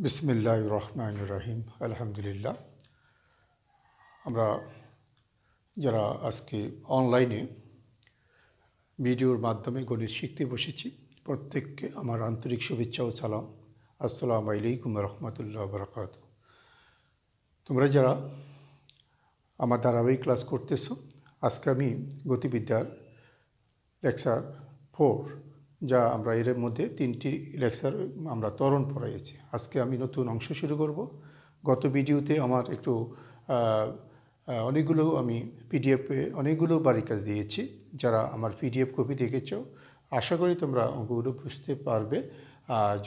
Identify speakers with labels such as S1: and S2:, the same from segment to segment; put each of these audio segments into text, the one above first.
S1: বিসমিল্লাহির রহমানির রহিম। আলহামদুলিল্লাহ। আমরা যারা আজকে অনলাইনে ভিডিওর মাধ্যমে গণিত শিখতে বসেছি, প্রত্যেককে আমার আন্তরিক শুভেচ্ছা ও সালাম। আসসালামু আলাইকুম রহমতুল্লাহ বারাকাতুহু। তোমরা যারা আমার ধারাবাহিক ক্লাস করতেছো, আজকে আমি গতিবিদ্যার লেকচার 4, যা আমরা এর মধ্যে 3টি লেকচার আমরা ত্বরণ পড়াইছি। আজকে আমি নতুন অংশ শুরু করব। গত ভিডিওতে আমার একটু অনেকগুলো আমি পিডিএফে অনেকগুলো বাড়ির কাজ দিয়েছি। যারা আমার পিডিএফ কপি দেখেছ, আশা করি তোমরা অঙ্কগুলো বুঝতে পারবে।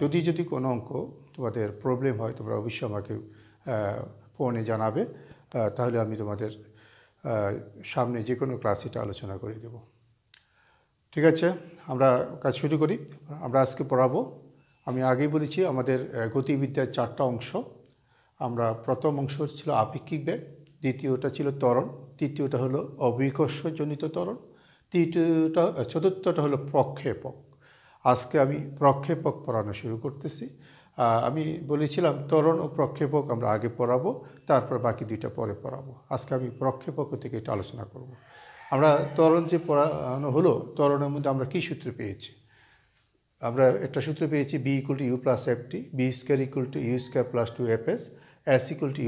S1: যদি কোনো অঙ্ক তোমাদের প্রবলেম হয়, তোমরা অবশ্যই আমাকে ফোনে জানাবে, তাহলে আমি তোমাদের সামনে যে কোনো ক্লাস এটা আলোচনা করে দেব। ঠিক আছে, আমরা কাজ শুরু করি। আমরা আজকে পড়াবো, আমি আগেই বলেছি, আমাদের গতিবিদ্যার 4টা অংশ। আমরা প্রথম অংশ ছিল আপেক্ষিক বেগ, দ্বিতীয়টা ছিল ত্বরণ, তৃতীয়টা হলো অভিকর্ষজনিত ত্বরণ, চতুর্থটা হলো প্রক্ষেপক। আজকে আমি প্রক্ষেপক পড়ানো শুরু করতেছি। আমি বলেছিলাম ত্বরণ ও প্রক্ষেপক আমরা আগে পড়াবো, তারপর বাকি দুইটা পরে পড়াবো। আজকে আমি প্রক্ষেপক থেকে এটা আলোচনা করব। আমরা ত্বরণ যে পড়ানো হলো, ত্বরণের মধ্যে আমরা কী সূত্র পেয়েছি? আমরা একটা সূত্র পেয়েছি, v equal to u plus f t, v square equal to u square plus 2fs, s equal to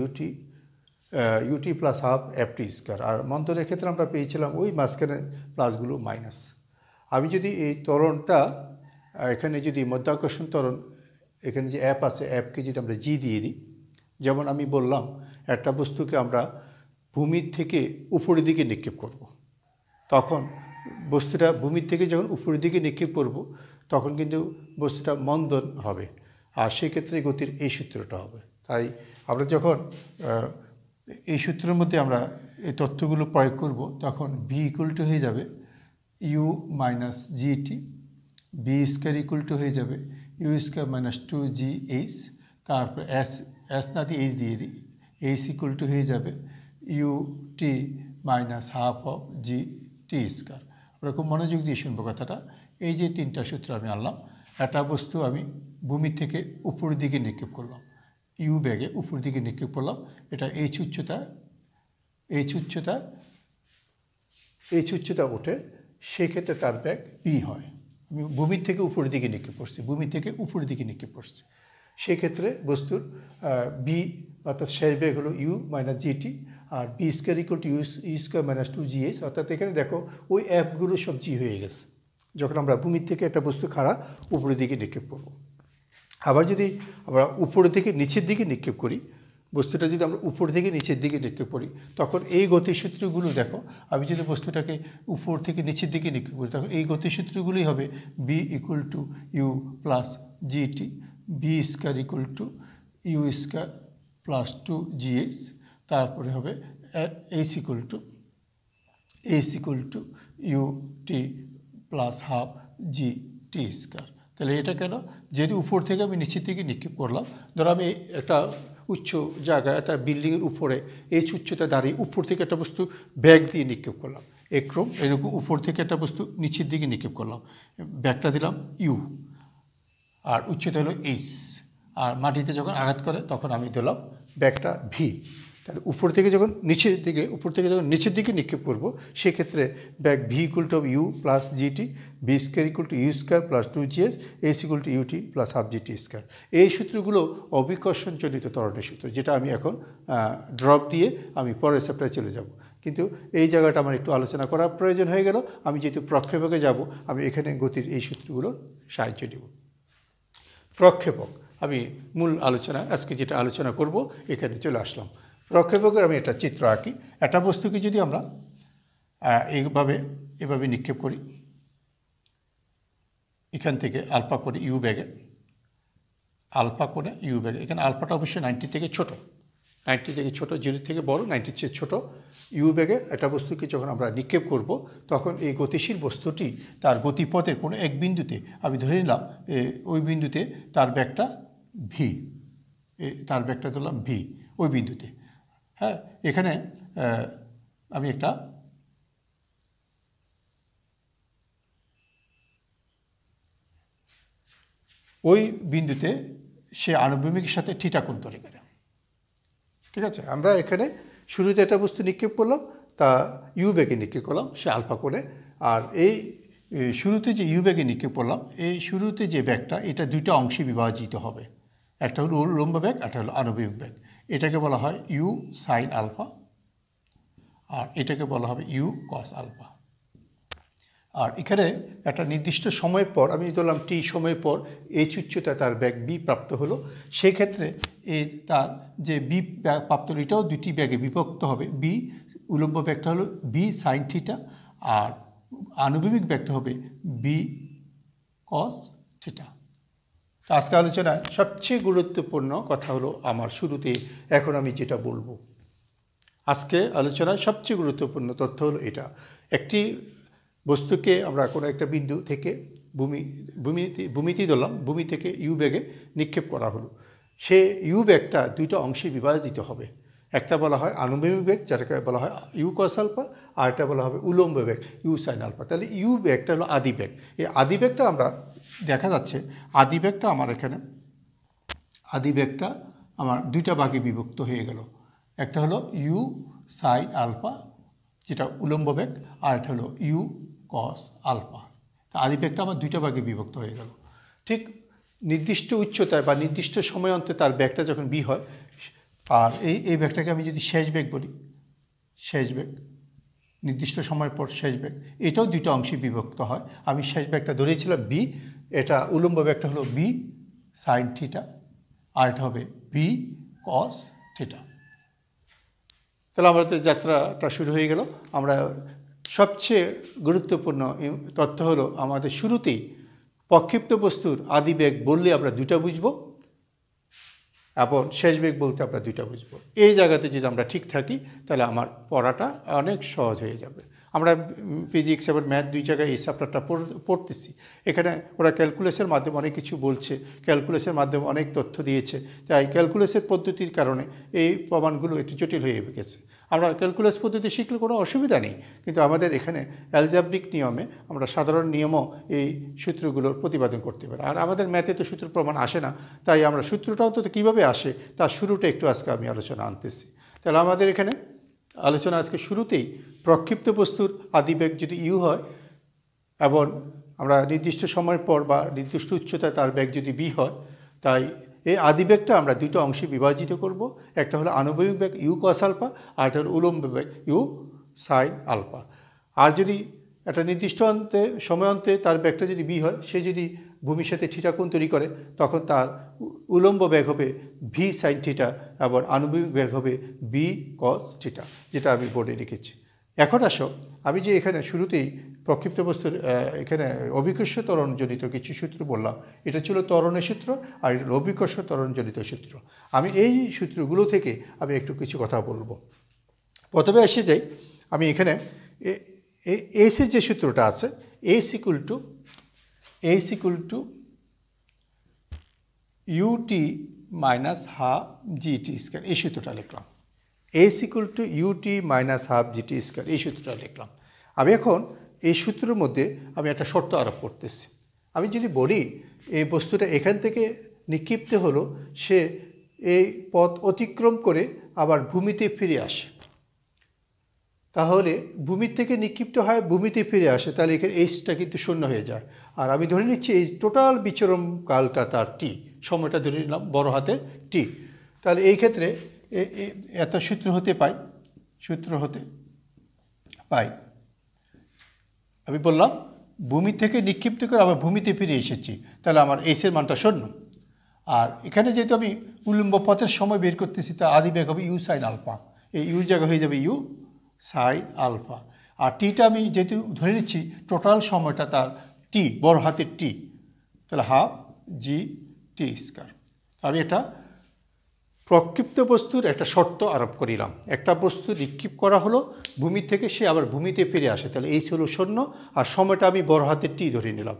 S1: u t plus half f t square. আর মন্তরের ক্ষেত্রে আমরা পেয়েছিলাম ওই মাঝখানে প্লাসগুলো মাইনাস। আমি যদি এই ত্বরণটা এখানে যদি মধ্যাকর্ষণ ত্বরণ, এখানে যে অ্যাপ আছে, অ্যাপকে যদি আমরা জি দিয়ে দিই, যেমন আমি বললাম একটা বস্তুকে আমরা ভূমির থেকে উপরের দিকে নিক্ষেপ করব, তখন বস্তুটা ভূমির থেকে যখন উপরের দিকে নিক্ষেপ করব, তখন কিন্তু বস্তুটা মন্দন হবে, আর সেক্ষেত্রে গতির এই সূত্রটা হবে। তাই আমরা যখন এই সূত্রের মধ্যে আমরা এই তথ্যগুলো প্রয়োগ করব, তখন বি ইকুয়াল টু হয়ে যাবে u minus g t, v square equal to হয়ে যাবে ইউ স্কোয়ার মাইনাস 2gh, তারপর এস না দিয়ে এইচ দিয়ে দিই, এইচ ইকুয়াল টু হয়ে যাবে U T minus half of G t square. আমরা খুব মনোযোগ দিয়ে শুনবো কথাটা। এই যে 3টা সূত্র আমি আনলাম, একটা বস্তু আমি ভূমির থেকে উপরের দিকে নিক্ষেপ করলাম, ইউ ব্যাগে উপর দিকে নিক্ষেপ করলাম, এটা এইচ উচ্চতা ওঠে, সেক্ষেত্রে তার ব্যাগ পি হয়। আমি ভূমির থেকে উপরের দিকে নিক্ষেপ করছি, সেক্ষেত্রে বস্তুর বি অর্থাৎ শেষ ব্যাগ হলো ইউ মাইনাস জিটি, আর v square equal to u square minus 2gh। অর্থাৎ এখানে দেখো ওই অ্যাপগুলো সব জি হয়ে গেছে যখন আমরা ভূমির থেকে একটা বস্তু খাড়া উপরের দিকে নিক্ষেপ করব। আবার যদি আমরা উপরের থেকে নিচের দিকে নিক্ষেপ করি, বস্তুটা যদি আমরা উপর থেকে নিচের দিকে নিক্ষেপ করি, তখন এই গতিসূত্রগুলো দেখো, আমি যদি বস্তুটাকে উপর থেকে নিচের দিকে নিক্ষেপ করি, তখন এই গতিসূত্রগুলোই হবে v equal to u plus g t, v square equal to u square plus 2gh, তারপরে হবে h equal to u t plus half g t square. তাহলে এটা কেন? যেহেতু উপর থেকে আমি নিচের দিকে নিক্ষেপ করলাম, ধরো আমি একটা উচ্চ জায়গায়, একটা বিল্ডিংয়ের উপরে এই উচ্চতা দাঁড়িয়ে উপর থেকে একটা বস্তু ব্যাগ দিয়ে নিক্ষেপ করলাম, এরকম উপর থেকে একটা বস্তু নিচের দিকে নিক্ষেপ করলাম, ব্যাগটা দিলাম ইউ, আর উচ্চতা হলো এইচ, আর মাটিতে যখন আঘাত করে তখন আমি দিলাম ব্যাগটা ভি। তাহলে উপর থেকে যখন নিচের দিকে নিক্ষেপ করব, সেক্ষেত্রে ব্যাগ v equal to u plus g t, v square equal to u square plus 2gh, h equal to u t plus half g t square. এই সূত্রগুলো অভিকর্ষণজনিত ত্বরণের সূত্র, যেটা আমি এখন ড্রপ দিয়ে আমি পরের চ্যাপ্টারে চলে যাব। কিন্তু এই জায়গাটা আমার একটু আলোচনা করার প্রয়োজন হয়ে গেল। আমি যেহেতু প্রক্ষেপকে যাব, আমি এখানে গতির এই সূত্রগুলোর সাহায্য নেব। প্রক্ষেপক, আমি মূল আলোচনা আজকে যেটা আলোচনা করব, এখানে চলে আসলাম। প্রক্ষেপকের আমি একটা চিত্র আঁকি। একটা বস্তুকে যদি আমরা এভাবে নিক্ষেপ করি, এখান থেকে আলফা করে ইউ ব্যাগে, এখানে আলফাটা অবশ্যই 90 থেকে ছোট, 0 থেকে বড়, 90 চেয়ে ছোটো। ইউ ব্যাগে একটা বস্তুকে যখন আমরা নিক্ষেপ করব, তখন এই গতিশীল বস্তুটি তার গতিপথের কোনো এক বিন্দুতে, আমি ধরে নিলাম ওই বিন্দুতে তার ব্যাগটা ভি, ধরলাম ভি ওই বিন্দুতে। হ্যাঁ, এখানে আমি একটা ওই বিন্দুতে সে আনুভূমিকের সাথে থিটা কোণ তৈরি করে। ঠিক আছে, আমরা এখানে শুরুতে একটা বস্তু নিক্ষেপ করলাম, তা ইউ বেগে নিক্ষেপ করলাম সে আলফা কোণে। আর এই শুরুতে যে ইউ বেগে নিক্ষেপ করলাম, এই শুরুতে যে ব্যাগটা এটা দুইটা অংশে বিভাজিত হবে, একটা হলো উল্লম্ব ব্যাগ, একটা হলো আনুভূমিক ব্যাগ। এটাকে বলা হয় ইউ সাইন আলফা, আর এটাকে বলা হবে ইউ কস আলফা। আর এখানে একটা নির্দিষ্ট সময়ের পর, আমি ধরলাম টি সময়ের পর এইচ উচ্চতায় তার ব্যাগ বি প্রাপ্ত হলো, সেই ক্ষেত্রে তার যে বি প্রাপ্ত হলো এটাও দুটি ব্যাগে বিভক্ত হবে। বি উলম্ব ব্যাগটা হলো বি সাইন থিটা, আর আনুভূমিক ব্যাগটা হবে বি কস থিটা। আজকে আলোচনায় সবচেয়ে গুরুত্বপূর্ণ কথা হলো আমার শুরুতে, এখন আমি যেটা বলবো আজকে আলোচনায় সবচেয়ে গুরুত্বপূর্ণ তথ্য হলো এটা। একটি বস্তুকে আমরা কোনো একটা বিন্দু থেকে ভূমিতে ধরলাম, ভূমি থেকে ইউ ব্যাগে নিক্ষেপ করা হলো। সে ইউ ব্যাগটা দুইটা অংশে বিভাজিত হবে, একটা বলা হয় আনুভূমিক ব্যাগ যেটাকে বলা হয় ইউ কস আলফা, আর একটা বলা হবে উলম্ব ব্যাগ ইউ সাইন আলফা। তাহলে ইউ ব্যাগটা হলো আদি ব্যাগ। এই আদি ব্যাগটা আমরা দেখা যাচ্ছে আদি ব্যাগটা আমার এখানে আদি ব্যাগটা আমার দুইটা ভাগে বিভক্ত হয়ে গেল, একটা হলো ইউ সাইন আলফা যেটা উলম্ব ব্যাগ, আর একটা হলো ইউ কস আলফা। তা আদি ব্যাগটা আমার দুইটা ভাগে বিভক্ত হয়ে গেল। ঠিক নির্দিষ্ট উচ্চতায় বা নির্দিষ্ট সময় অন্তে তার ব্যাগটা যখন বি হয়, আর এই ব্যাগটাকে আমি যদি শেষ ব্যাগ বলি, শেষ ব্যাগ নির্দিষ্ট সময়ের পর শেষ ব্যাগ, এটাও দুইটা অংশে বিভক্ত হয়। আমি শেষ ব্যাগটা ধরেছিলাম বি, এটা উলম্ব ব্যাগটা হলো বি সাইন থিটা, আর এটা হবে বি কস থিটা। তাহলে আমাদের যাত্রাটা শুরু হয়ে গেল। আমরা সবচেয়ে গুরুত্বপূর্ণ তথ্য হলো আমাদের শুরুতেই প্রক্ষিপ্ত বস্তুর আদি বেগ বললে আমরা দুইটা বুঝব, এবং শেষ বেগ বলতে আমরা দুইটা বুঝব। এই জায়গাতে যদি আমরা ঠিক থাকি তাহলে আমার পড়াটা অনেক সহজ হয়ে যাবে। আমরা ফিজিক্স এবং ম্যাথ দুই জায়গায় এই চ্যাপ্টারটা পড়তেছি। এখানে ওরা ক্যালকুলাসের মাধ্যমে অনেক কিছু বলছে, ক্যালকুলাসের মাধ্যমে অনেক তথ্য দিয়েছে, তাই ক্যালকুলাসের পদ্ধতির কারণে এই প্রমাণগুলো একটু জটিল হয়ে গেছে। আমরা ক্যালকুলাস পদ্ধতি শিখলে কোনো অসুবিধা নেই, কিন্তু আমাদের এখানে অ্যালজাব্রিক নিয়মে আমরা সাধারণ নিয়মও এই সূত্রগুলোর প্রতিপাদন করতে পারি। আর আমাদের ম্যাথে তো সূত্র প্রমাণ আসে না, তাই আমরা সূত্রটাও তো কীভাবে আসে তার শুরুটা একটু আজকে আমি আলোচনা আনতেছি। তাহলে আমাদের এখানে আলোচনা আজকে শুরুতেই প্রক্ষিপ্ত বস্তুর আদিবেগ যদি ইউ হয় এবং আমরা নির্দিষ্ট সময়ের পর বা নির্দিষ্ট উচ্চতায় তার বেগ যদি বি হয়, তাই এই আদিবেগটা আমরা দুটো অংশে বিভাজিত করব। একটা হলো আনুভূমিক বেগ ইউ কস আলফা, আর একটা হলো উলম্ব বেগ ইউ সাইন আলফা। আর যদি একটা নির্দিষ্ট সময় অন্তে তার বেগটা যদি বি হয়, সে যদি ভূমির সাথে থিটা কোণ তৈরি করে, তখন তার উলম্ব বেগ হবে ভি সাইন থিটা এবং আনুভূমিক বেগ হবে বি কস থিটা, যেটা আমি বোর্ডে লিখেছি। এখন আসো, আমি যে এখানে শুরুতেই প্রক্ষিপ্ত বস্তুর এখানে অভিকর্ষ ত্বরণজনিত কিছু সূত্র বললাম, এটা ছিল ত্বরণের সূত্র, আর এটা অভিকর্ষ ত্বরণজনিত সূত্র। আমি এই সূত্রগুলো থেকে আমি একটু কিছু কথা বলবো। প্রথমে এসে যাই, আমি এখানে এসের যে সূত্রটা আছে, s equal to u t minus half g t square, এই সূত্রটা লিখলাম। S equal to u t minus half g t square, এই সূত্রটা লিখলাম। আমি এখন এই সূত্রের মধ্যে আমি একটা শর্ত আরোপ করতেছি। আমি যদি বলি এই বস্তুটা এখান থেকে নিক্ষিপ্ত হলো, সে এই পথ অতিক্রম করে আবার ভূমিতে ফিরে আসে, তাহলে ভূমির থেকে নিক্ষিপ্ত হয় ভূমিতে ফিরে আসে, তাহলে এখানে এইচটা কিন্তু শূন্য হয়ে যায়। আর আমি ধরে নিচ্ছি এই টোটাল বিচরণ কালটা তার টি, সময়টা ধরে নিলাম বড় হাতের টি। তাহলে এই ক্ষেত্রে এত সূত্র হতে পাই আমি বললাম ভূমি থেকে নিক্ষিপ্ত করে আবার ভূমিতে ফিরে এসেছি, তাহলে আমার এইচের মানটা শূন্য। আর এখানে যেহেতু আমি উলম্ব পথের সময় বের করতেছি, তা আদি বেগ হবে ইউ সাইন আলফা, এই ইউর জায়গা হয়ে যাবে ইউ সাইন আলফা। আর টিটা আমি যেহেতু ধরে নিচ্ছি টোটাল সময়টা তার টি, বড় হাতের টি, তাহলে হাফ জি টি স্কয়ার। আমি এটা প্রক্ষিপ্ত বস্তুর একটা শর্ত আরোপ করিলাম। একটা বস্তু নিক্ষিপ্ত করা হলো ভূমি থেকে, সে আবার ভূমিতে ফিরে আসে, তাহলে এই ছিল শূন্য, আর সময়টা আমি বড় হাতের টি ধরে নিলাম।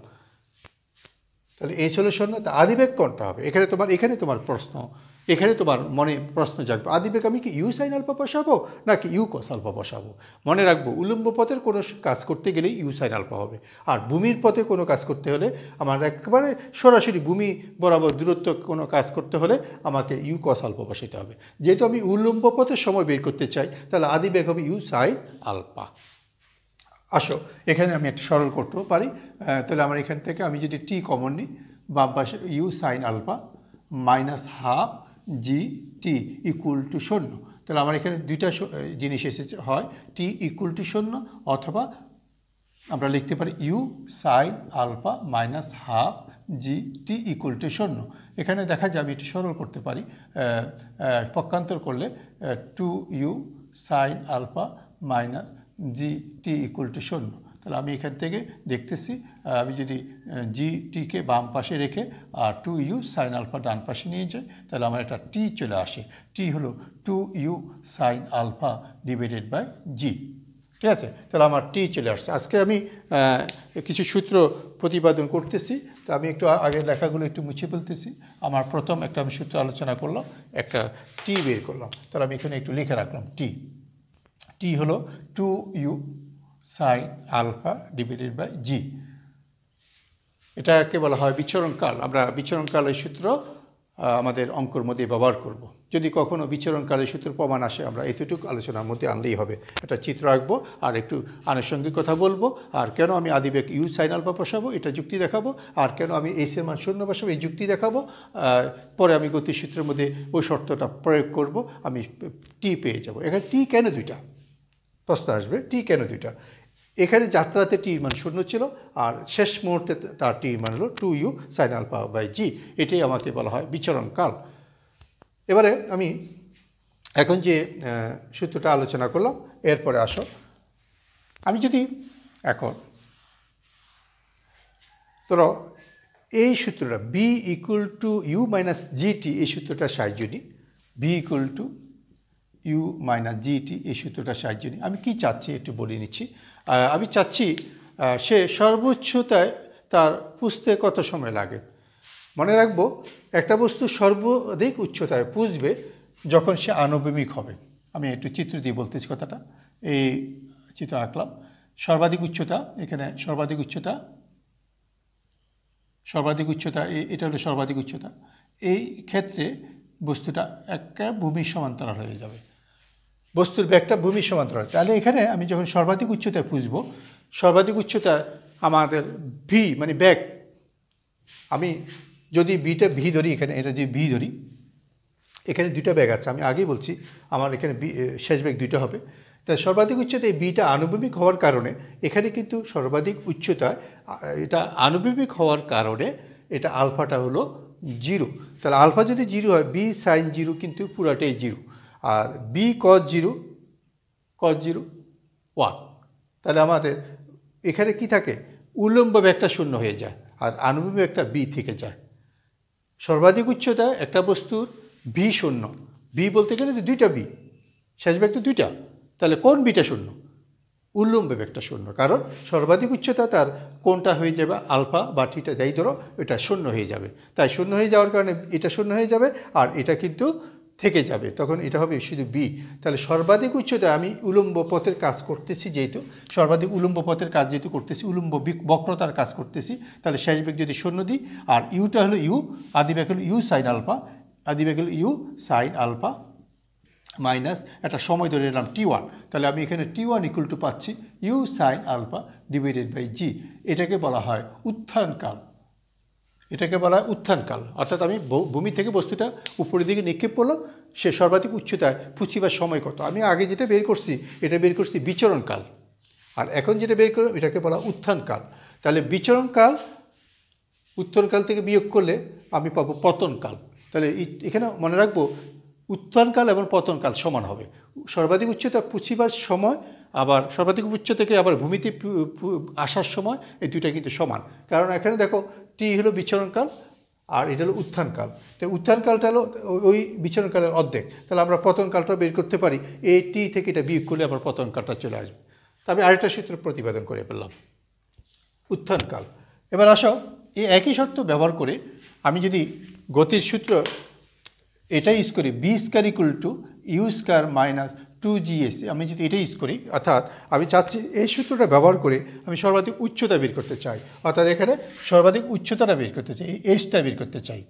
S1: তাহলে এই ছিল শূন্য। তা আদিবেগ কোনটা হবে? এখানে তোমার প্রশ্ন, এখানে তোমার মনে প্রশ্ন জাগবে, আদিবেগ আমি কি ইউ সাইন আলফা বসাবো নাকি ইউ কস আলফা বসাবো? মনে রাখবো উলম্ব পথের কোনো কাজ করতে গেলেই ইউ সাইন আলফা হবে, আর ভূমির পথে কোনো কাজ করতে হলে আমার একেবারে সরাসরি ভূমি বরাবর দূরত্ব কোনো কাজ করতে হলে আমাকে ইউ কস আলফা বসাতে হবে। যেহেতু আমি উলম্ব পথের সময় বের করতে চাই, তাহলে আদিবেগ হবে ইউ সাইন আলফা। আসো এখানে আমি একটা সরল করতেও পারি। তাহলে আমার এখান থেকে আমি যদি টি কমন নিই, বাম পাশে u sine alpha minus half g t equal to শূন্য। তাহলে আমার এখানে দুইটা জিনিস এসেছে, হয় টি ইকুয়াল টু শূন্য অথবা আমরা লিখতে পারি u sine alpha minus half g t equal to শূন্য। এখানে দেখা যায় আমি এটি সরল করতে পারি, পক্ষান্তর করলে two u sine alpha minus g t equal to শূন্য। তাহলে আমি এখান থেকে দেখতেছি, আমি যদি জি টিকে বাম পাশে রেখে আর টু ইউ সাইন আলফা ডান পাশে নিয়ে যাই, তাহলে আমার একটা টি চলে আসে। টি হলো two u sine alpha divided by g. ঠিক আছে, তাহলে আমার টি চলে আসছে। আজকে আমি কিছু সূত্র প্রতিপাদন করতেছি, তো আমি একটু আগের লেখাগুলো একটু মুছে ফেলতেছি। আমার প্রথম একটা আমি সূত্র আলোচনা করলাম, একটা টি বের করলাম, তাহলে আমি এখানে একটু লিখে রাখলাম টি। টি হলো two u sine alpha divided by g. এটাকে বলা হয় বিচরণকাল। আমরা বিচরণকালের সূত্র আমাদের অঙ্কর মধ্যে ব্যবহার করব। যদি কখনো বিচরণকালের সূত্র প্রমাণ আসে, আমরা এতটুকু আলোচনার মধ্যে আনলেই হবে। একটা চিত্র আঁকবো আর একটু আনুষঙ্গিক কথা বলবো, আর কেন আমি আদিবেগ ইউ সাইন আলফা বসাবো এটা যুক্তি দেখাবো, আর কেন আমি এইচ এর মান শূন্য বসাবো এই যুক্তি দেখাবো। পরে আমি গতিসূত্রের মধ্যে ওই শর্তটা প্রয়োগ করব, আমি টি পেয়ে যাব। এখানে টি কেন দুইটা প্রশ্ন আসবে, টি কেন দুইটা? এখানে যাত্রাতে টির মান শূন্য ছিল, আর শেষ মুহূর্তে তার টির মান হলো two u sine alpha by g. এটাই আমাকে বলা হয় বিচরণকাল। এবারে আমি এখন যে সূত্রটা আলোচনা করলাম, এরপরে আসো আমি যদি এখন ধরো এই সূত্রটা v equal to u minus g t, এই সূত্রটার সাহায্য নিই। V equal to u minus g t, এই সূত্রটার সাহায্য নিই। আমি কি চাচ্ছি একটু বলে নিচ্ছি। আমি চাচ্ছি সে সর্বোচ্চতায় তার পুষতে কত সময় লাগে। মনে রাখবো একটা বস্তু সর্বাধিক উচ্চতায় পুষবে যখন সে আনুভূমিক হবে। আমি একটু চিত্র দিয়ে বলতেছি কথাটা। এই চিত্র আঁকলাম, সর্বাধিক উচ্চতা, এখানে সর্বাধিক উচ্চতা, এটা হলো সর্বাধিক উচ্চতা। এই ক্ষেত্রে বস্তুটা একটা ভূমির সমান্তরাল হয়ে যাবে, বস্তুর ব্যাগটা ভূমির সমান্তরাল। তাহলে এখানে আমি যখন সর্বাধিক উচ্চতায় পুষবো, সর্বাধিক উচ্চতা আমাদের ভি মানে ব্যাগ, আমি যদি বিটা ভি ধরি, এখানে এটা যদি ভি ধরি, এখানে দুইটা ব্যাগ আছে, আমি আগেই বলছি আমার এখানে শেষ ব্যাগ দুইটা হবে। তাই সর্বাধিক উচ্চতা এই বিটা আনুভূমিক হওয়ার কারণে এখানে কিন্তু সর্বাধিক উচ্চতা, এটা আনুভূমিক হওয়ার কারণে এটা আলফাটা হলো জিরো। তাহলে আলফা যদি জিরো হয়, বি সাইন জিরো কিন্তু পুরাটাই জিরো, আর বি কস জিরো 1। তাহলে আমাদের এখানে কি থাকে, উলম্ব ব্যাগটা শূন্য হয়ে যায় আর আনুভূমিক একটা বি থেকে যায়। সর্বাধিক উচ্চতা একটা বস্তুর ভি শূন্য, ভি বলতে গেলে তো দুইটা বি, শেষ ব্যাগ তো দুইটা, তাহলে কোন বিটা শূন্য? উল্লম্ব ব্যাগটা শূন্য, কারণ সর্বাধিক উচ্চতা তার কোনটা হয়ে যাবে, আলফা বা থিটা যাই ধরো, এটা শূন্য হয়ে যাবে। তাই শূন্য হয়ে যাওয়ার কারণে এটা শূন্য হয়ে যাবে আর এটা কিন্তু থেকে যাবে, তখন এটা হবে শুধু বি। তাহলে সর্বাধিক উচ্চতায় আমি উলম্ব পথের কাজ করতেছি, যেহেতু সর্বাধিক উলম্ব পথের কাজ যেহেতু করতেছি, উলম্ব বক্রতার কাজ করতেছি, তাহলে শেষ বেগ যদি শূন্য দিই, আর ইউটা হলো ইউ, আদিবেগ হলো ইউ সাইন আলফা, আদিবেগ হলো ইউ সাইন আলফা মাইনাস একটা সময় ধরে নিলাম টি1। তাহলে আমি এখানে টি1 ইকুয়াল টু পাচ্ছি u sine alpha divided by g. এটাকে বলা হয় উত্থানকাল, এটাকে বলা হয় উত্থানকাল। অর্থাৎ আমি ভূমি থেকে বস্তুটা উপরের দিকে নিক্ষেপ করলাম, সে সর্বাধিক উচ্চতায় পৌঁছিবার সময় কত। আমি আগে যেটা বের করছি এটা বের করছি বিচরণকাল, আর এখন যেটা বের করলাম এটাকে বলা উত্থানকাল। তাহলে বিচরণকাল উত্থানকাল থেকে বিয়োগ করলে আমি পাবো পতনকাল। তাহলে এখানে মনে রাখবো উত্থানকাল এবং পতনকাল সমান হবে। সর্বাধিক উচ্চতা পৌঁছিবার সময় আবার সর্বাধিক উচ্চতা থেকে আবার ভূমিতে আসার সময়, এই দুইটা কিন্তু সমান। কারণ এখানে দেখো টি হলো বিচরণকাল আর এটা হলো উত্থানকাল। তো উত্থানকালটা হলো ওই বিচরণকালের অর্ধেক। তাহলে আমরা পতনকালটা বের করতে পারি, এই টি থেকে এটা বিয়োগ করলে আবার পতনকালটা চলে আসবে। তবে আরেকটা সূত্র প্রতিপাদন করে ফেললাম, উত্থানকাল। এবার আসো এই একই শর্ত ব্যবহার করে আমি যদি গতির সূত্র এটাই ইউজ করি, v square equal to u square minus 2gc, আমি যদি এটা ইউজ করি, অর্থাৎ আমি চাচ্ছি এই সূত্রটা ব্যবহার করে আমি সর্বাধিক উচ্চতা বের করতে চাই, অর্থাৎ এখানে সর্বাধিক উচ্চতাটা বের করতে চাই, এই এইচটা বের করতে চাই,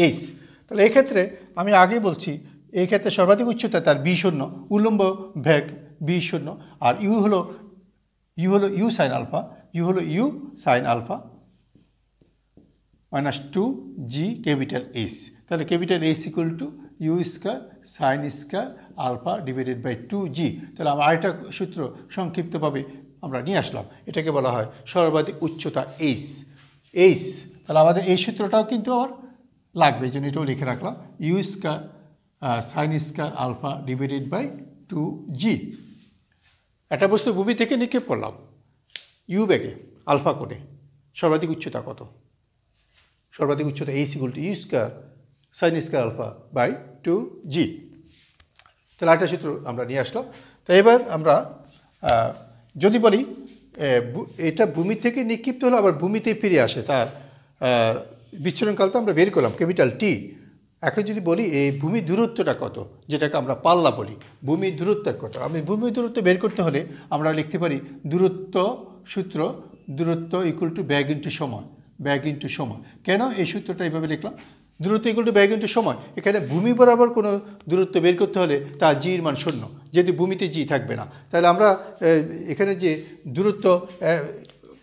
S1: এইচ। তাহলে এক্ষেত্রে আমি আগে বলছি এই ক্ষেত্রে সর্বাধিক উচ্চতা তার বি শূন্য, উল্লম্ব বেগ বি শূন্য, আর ইউ হলো ইউ সাইন আলফা, ইউ হলো u sine alpha minus 2g capital H. তাহলে capital H equal to u square sine square alpha divided by 2g। তাহলে আমরা আরেকটা সূত্র সংক্ষিপ্তভাবে আমরা নিয়ে আসলাম, এটাকে বলা হয় সর্বাধিক উচ্চতা এইচ। এইচ, তাহলে আমাদের এই সূত্রটাও কিন্তু আমার লাগবে, এই জন্য এটাও লিখে রাখলাম, u square sine square alpha divided by 2g। একটা বস্তু ভূমি থেকে নিক্ষেপ করলাম ইউ বেগে আলফা কোণে, সর্বাধিক উচ্চতা কত? সর্বাধিক উচ্চতা h equal to u square sine square alpha by 2g। তাহলে একটা সূত্র আমরা নিয়ে আসলাম। তো এবার আমরা যদি বলি এটা ভূমি থেকে নিক্ষিপ্ত হলো আবার ভূমিতেই ফিরে আসে, তার বিচ্ছুরণকাল তো আমরা বের করলাম ক্যাপিটাল টি। এখন যদি বলি এই ভূমির দূরত্বটা কত, যেটাকে আমরা পাল্লা বলি, ভূমির দূরত্ব কত, আমি ভূমির দূরত্ব বের করতে হলে আমরা লিখতে পারি দূরত্ব সূত্র, দূরত্ব ইকুয়াল টু ব্যাগ ইন্টু সময়, ব্যাগ ইন্টু সময়। কেন এই সূত্রটা এইভাবে লিখলাম? দূরত্ব ইকুয়াল টু ব্যাগ ইন্টু সময়, এখানে ভূমি বরাবর কোনো দূরত্ব বের করতে হলে তার জির মান শূন্য, যেহেতু ভূমিতে জি থাকবে না। তাহলে আমরা এখানে যে দূরত্ব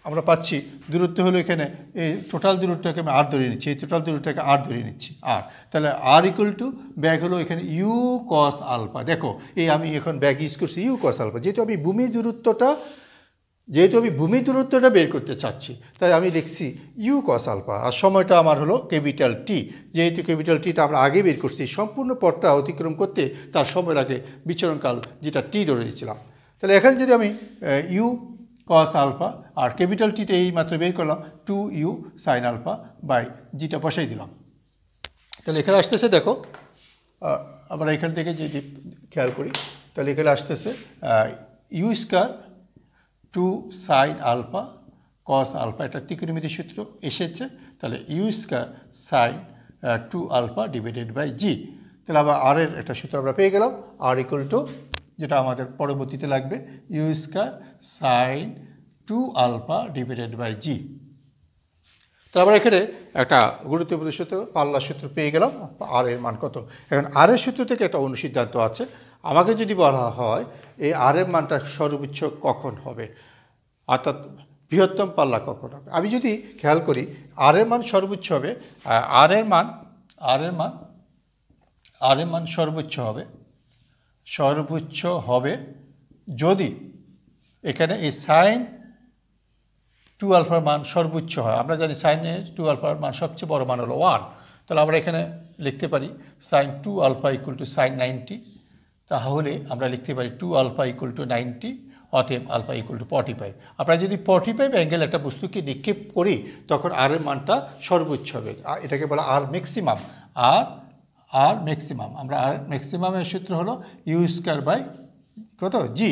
S1: আমরা পাচ্ছি, দূরত্ব হলো এখানে এই টোটাল দূরত্বটাকে আমি আর ধরে নিচ্ছি, এই টোটাল দূরত্বটাকে আর ধরে নিচ্ছি আর। তাহলে আর ইকুয়াল টু ব্যাগ হলো এখানে ইউ কস আলফা। দেখো এই আমি এখন ব্যাগ ইউজ করছি ইউ কস আলফা, যেহেতু আমি ভূমি দূরত্বটা বের করতে চাচ্ছি, তাই আমি লিখছি ইউ কস আলফা, আর সময়টা আমার হলো ক্যাপিটাল টি। যেহেতু ক্যাপিটাল টিটা আমরা আগে বের করছি, সম্পূর্ণ পথটা অতিক্রম করতে তার সময় লাগে বিচরণকাল, যেটা টি ধরে দিয়েছিলাম। তাহলে এখানে যদি আমি ইউ কস আলফা আর ক্যাপিটাল টিটা এই মাত্র বের করলাম 2u সাইন আলফা বাই জিটা বসাই দিলাম। তাহলে এখানে আসতেছে, দেখো আমরা এখান থেকে যদি খেয়াল করি, তাহলে এখানে আসতেছে u square 2 sine alpha cos alpha, এটা ত্রিকোণমিতির সূত্র এসেছে। তাহলে u square sine 2 alpha divided by g. তাহলে আবার আর এর একটা সূত্র আমরা পেয়ে গেলাম, আর ইকুয়াল টু, যেটা আমাদের পরবর্তীতে লাগবে, u square sine 2 alpha divided by g. তাহলে আমরা এখানে একটা গুরুত্বপূর্ণ সূত্র পাল্লা সূত্র পেয়ে গেলাম, আর এর মান কত। এখন আর এর সূত্র থেকে একটা অনুসিদ্ধান্ত আছে, আমাকে যদি বলা হয় এই আর এর মানটা সর্বোচ্চ কখন হবে, অর্থাৎ বৃহত্তম পাল্লা কখন হবে। আমি যদি খেয়াল করি আর এর মান সর্বোচ্চ হবে, আর এর মান সর্বোচ্চ হবে যদি এখানে এই সাইন 2 আলফার মান সর্বোচ্চ হয়। আমরা জানি সাইনের 2 আলফার মান সবচেয়ে বড় মান হলো 1। তাহলে আমরা এখানে লিখতে পারি sine 2 alpha equal to sine 90। তাহলে আমরা লিখতে পারি 2 আলফা ইকুয়াল টু 90, অতএব আলফা ইকুয়াল টু 45। আমরা যদি 45 অ্যাঙ্গেল একটা বস্তুকে নিক্ষেপ করি তখন আর এর মানটা সর্বোচ্চ হবে, এটাকে বলা আর ম্যাক্সিমাম। আর ম্যাক্সিমাম, আমরা আর ম্যাক্সিমামের সূত্র হলো ইউ স্কয়ার বাই কত জি,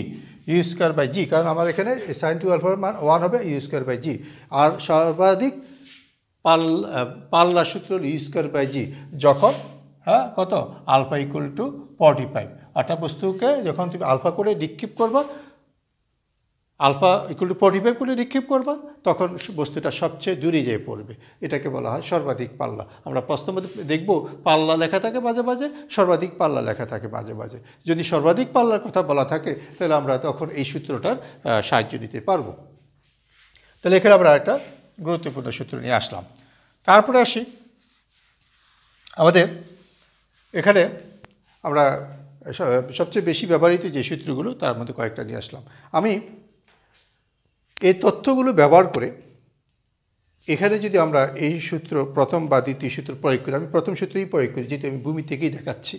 S1: ইউ স্কয়ার বাই জি, কারণ আমার এখানে সাইন 2 আলফার মান 1 হবে, ইউ স্কয়ার বাই জি। আর সর্বাধিক পাল্লা সূত্র হলো ইউ স্কয়ার বাই জি যখন কত আলফা ইকুয়াল টু 45। একটা বস্তুকে যখন তুমি আলফা করে নিক্ষেপ করবা, আলফা ইকুয়াল টু 45 করে নিক্ষেপ করবা, তখন বস্তুটা সবচেয়ে দূরে যেয়ে পড়বে, এটাকে বলা হয় সর্বাধিক পাল্লা। আমরা প্রশ্নের মধ্যে দেখব পাল্লা লেখা থাকে মাঝে মাঝে, সর্বাধিক পাল্লা লেখা থাকে মাঝে মাঝে। যদি সর্বাধিক পাল্লার কথা বলা থাকে তাহলে আমরা তখন এই সূত্রটার সাহায্য নিতে পারবো। তাহলে এখানে আমরা একটা গুরুত্বপূর্ণ সূত্র নিয়ে আসলাম। তারপরে আসি আমাদের এখানে আমরা সবচেয়ে বেশি ব্যবহৃত যে সূত্রগুলো তার মধ্যে কয়েকটা নিয়ে আসলাম। আমি এই তথ্যগুলো ব্যবহার করে এখানে যদি আমরা এই সূত্র প্রথম বা দ্বিতীয় সূত্র প্রয়োগ করি, আমি প্রথম সূত্রই প্রয়োগ করি যেহেতু আমি ভূমি থেকেই দেখাচ্ছি,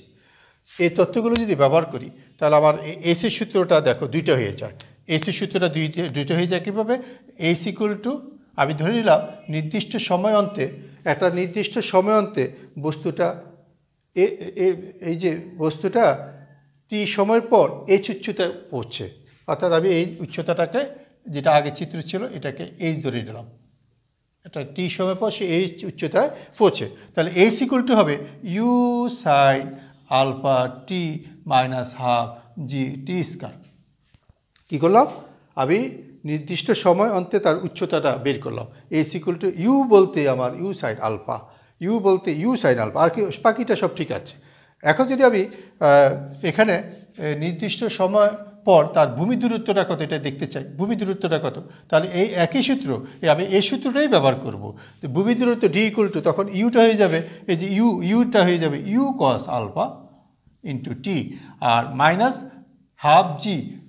S1: এই তথ্যগুলো যদি ব্যবহার করি তাহলে আমার এসির সূত্রটা দেখো দুইটা হয়ে যায়। এসির সূত্রটা দুইটা হয়ে যায় কীভাবে? এইচ ইকুয়াল টু, আমি ধরে নিলাম নির্দিষ্ট সময় অন্তে, একটা নির্দিষ্ট সময় অন্তে বস্তুটা এই যে বস্তুটা টি সময়ের পর এইচ উচ্চতায় পৌঁছে, অর্থাৎ আমি এই উচ্চতাটাকে, যেটা আগে চিত্র ছিল, এটাকে এইচ ধরে নিলাম, একটা টি সময় পর সে এই উচ্চতায় পৌঁছে, তাহলে এইচ ইকুয়াল টু হবে u sine alpha t minus half g t square. কী করলাম, আমি নির্দিষ্ট সময় অন্তে তার উচ্চতাটা বের করলাম। এইচ ইকুয়াল টু ইউ বলতে আমার ইউ সাইন আলফা, ইউ বলতে ইউ সাইন আলফা, আর কি বাকিটা সব ঠিক আছে। এখন যদি আমি এখানে নির্দিষ্ট সময় পর তার ভূমি দূরত্বটা কত এটা দেখতে চাই, ভূমি দূরত্বটা কত, তাহলে এই একই সূত্র আমি এই সূত্রটাই ব্যবহার করব। তো ভূমি দূরত্ব ডি ইকুয়াল টু, তখন ইউটা হয়ে যাবে এই যে ইউটা হয়ে যাবে u cos alpha into t, আর মাইনাস হাফ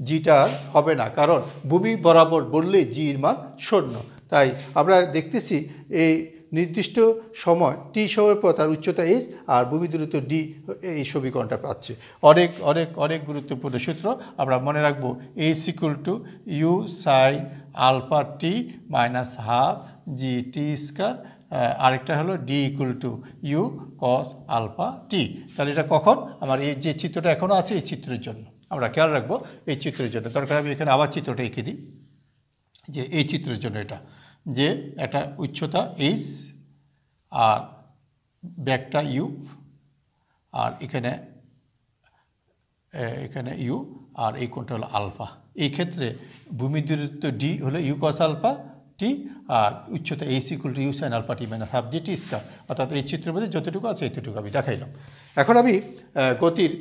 S1: জিটা হবে না, কারণ ভূমি বরাবর বললে জির মান 0। তাই আমরা দেখতেছি এই নির্দিষ্ট সময় টি সময়ের পর তার উচ্চতা এইচ আর ভূমি দূরত্ব ডি, এই সমীকরণটা পাচ্ছে। অনেক অনেক অনেক গুরুত্বপূর্ণ সূত্র, আমরা মনে রাখবো h equal to u sine alpha t minus half g t square, আরেকটা হলো d equal to u cos alpha t. তাহলে এটা কখন, আমার এই যে চিত্রটা এখনও আছে এই চিত্রের জন্য আমরা খেয়াল রাখবো, এই চিত্রের জন্য দরকার আমি এখানে আবার চিত্রটা এঁকে দিই, যে এই চিত্রের জন্য এটা যে একটা উচ্চতা এইচ আর ব্যাকটা ইউ, আর এখানে ইউ, আর এই কোণটা হলো আলফা। এই ক্ষেত্রে ভূমি দূরত্ব ডি হলো ইউ কস আলফা টি, আর উচ্চতা h equal to u sine alpha t minus half g t square, অর্থাৎ এই চিত্রের মধ্যে যতটুকু আছে এতটুকু আমি দেখাইলাম। এখন আমি গতির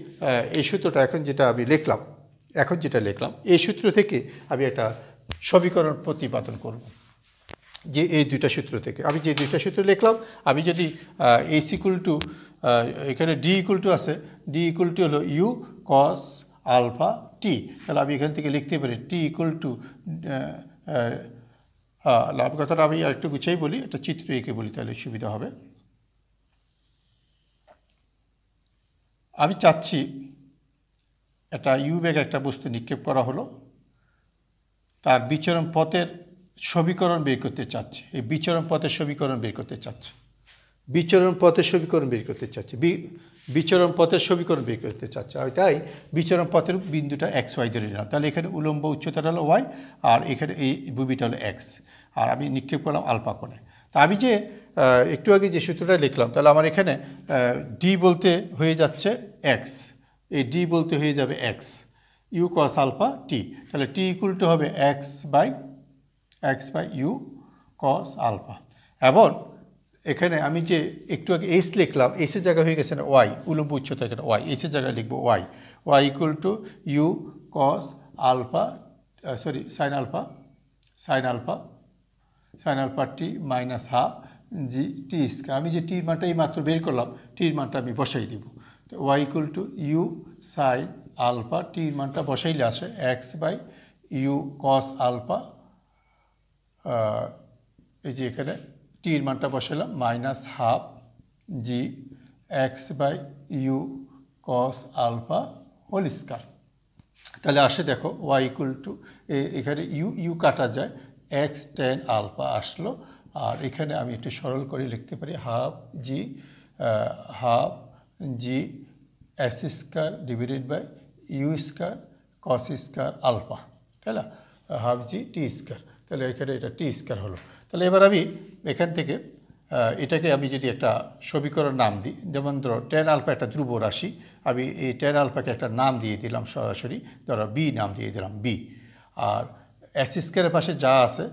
S1: এই সূত্রটা এখন যেটা লিখলাম এই সূত্র থেকে আমি একটা সমীকরণ প্রতিপাদন করব, যে এই দুইটা সূত্র থেকে আমি যে দুইটা সূত্র লিখলাম, আমি যদি এইচ ইকুয়াল টু এখানে ডি ইকুয়াল টু আছে, ডি ইকুয়াল টু হলো ইউ কস আলফা টি, তাহলে আমি এখান থেকে লিখতে পারি টি ইকুয়াল টু লাভ কথাটা আমি আরেকটু গুছিয়ে বলি, একটা চিত্র এঁকে বলি তাহলে সুবিধা হবে। আমি চাচ্ছি একটা ইউ বেগ একটা বস্তু নিক্ষেপ করা হলো, তার বিচরণ পথের সমীকরণ বের করতে চাচ্ছে, এই বিচরণ পথের সমীকরণ বের করতে চাচ্ছে, বিচরণ পথের সমীকরণ বের করতে চাচ্ছে, আর তাই বিচরণ পথের বিন্দুটা এক্স ওয়াই ধরে নিলাম। তাহলে এখানে উলম্ব উচ্চতাটা হলো ওয়াই, আর এখানে এই ভূমিটা হলো এক্স, আর আমি নিক্ষেপ করলাম আলফা কোণে। তা আমি যে একটু আগে যে সূত্রটা লিখলাম, তাহলে আমার এখানে ডি বলতে হয়ে যাচ্ছে এক্স, এই ডি বলতে হয়ে যাবে x u cos alpha t, তাহলে টি ইকুয়াল টু হবে x by u cos alpha. এবং এখানে আমি যে একটু আগে এইচ লিখলাম, এইচের জায়গায় হয়ে গেছে না ওয়াই, উলম্ব উচ্চতা এখানে ওয়াই, এইচের জায়গায় লিখবো y equal to u cos alpha sine alpha t minus half g t square. আমি যে টির মানটা এই মাত্র বের করলাম, টির মানটা আমি বসাই দিব, তো y equal to u sine alpha টির মানটা বসাইলে আসে x by u cos alpha, এই যে এখানে টির মানটা বসালাম minus half g x by u cos alpha whole square. তাহলে আসে দেখো ওয়াই ইকুয়াল টু এখানে ইউ কাটা যায়, এক্স টেন আলফা আসলো, আর এখানে আমি একটু সরল করে লিখতে পারি half g x square divided by u square cos square alpha, তাই না, হাফ জি টি স্কয়ার। তাহলে এখানে এটা টি স্কয়ার হলো। তাহলে এবার আমি এখান থেকে এটাকে আমি যদি একটা সমীকরণ নাম দিই, যেমন ধরো টেন আলফা একটা ধ্রুব রাশি, আমি এই টেন আলফাকে একটা নাম দিয়ে দিলাম সরাসরি, ধরো বি নাম দিয়ে দিলাম বি, আর এক্স স্কয়ারের পাশে যা আছে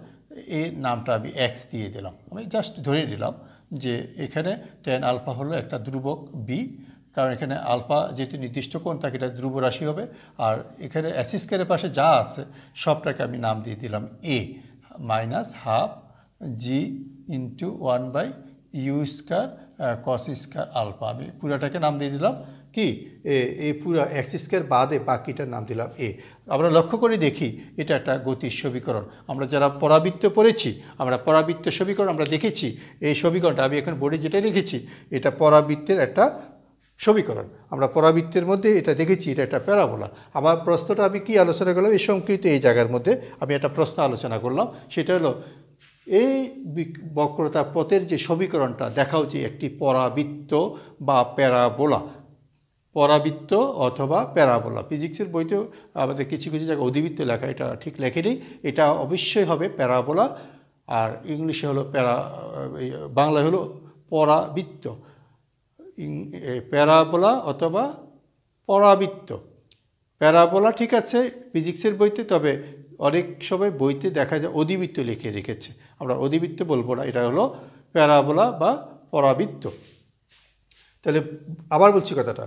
S1: এই নামটা আমি এক্স দিয়ে দিলাম। আমি জাস্ট ধরে নিলাম যে এখানে টেন আলফা হলো একটা ধ্রুবক বি, কারণ এখানে আলফা যেহেতু নির্দিষ্ট কোণ তাকে এটা ধ্রুব রাশি হবে, আর এখানে এক্স স্কয়ারের পাশে যা আছে সবটাকে আমি নাম দিয়ে দিলাম a minus half g into 1 by u square cos square alpha. আমি পুরাটাকে নাম দিয়ে দিলাম কি এই পুরা এক্স স্কয়ার বাদে বাকিটার নাম দিলাম এ। আমরা লক্ষ্য করে দেখি এটা একটা গতির সমীকরণ। আমরা যারা পরাবৃত্ত পড়েছি, আমরা পরাবৃত্ত সমীকরণ আমরা দেখেছি, এই সমীকরণটা আমি এখন বোর্ডে যেটা লিখেছি এটা পরাবৃত্তের একটা সমীকরণ। আমরা পরাবৃত্তের মধ্যে এটা দেখেছি, এটা একটা প্যারাবোলা। আমার প্রশ্নটা আমি কি আলোচনা করলাম, এই সংক্ষিপ্ত এই জায়গার মধ্যে আমি একটা প্রশ্ন আলোচনা করলাম, সেটা হলো এই বক্রতা পথের যে সমীকরণটা দেখাও যে একটি পরাবৃত্ত বা প্যারাবোলা, পরাবৃত্ত অথবা প্যারাবোলা। ফিজিক্সের বইতেও আমাদের কিছু কিছু জায়গায় অধিবৃত্ত লেখা, এটা ঠিক লেখেনি, এটা অবশ্যই হবে প্যারাবোলা আর ইংলিশে হলো বাংলায় হলো পরাবৃত্ত, প্যারাবোলা অথবা পরাবৃত্ত। প্যারাবোলা ঠিক আছে ফিজিক্সের বইতে, তবে অনেক সময় বইতে দেখা যায় অধিবৃত্ত লিখে রেখেছে। আমরা অধিবৃত্ত বলবো না, এটা হলো প্যারাবোলা বা পরাবৃত্ত। তাহলে আবার বলছি কথাটা,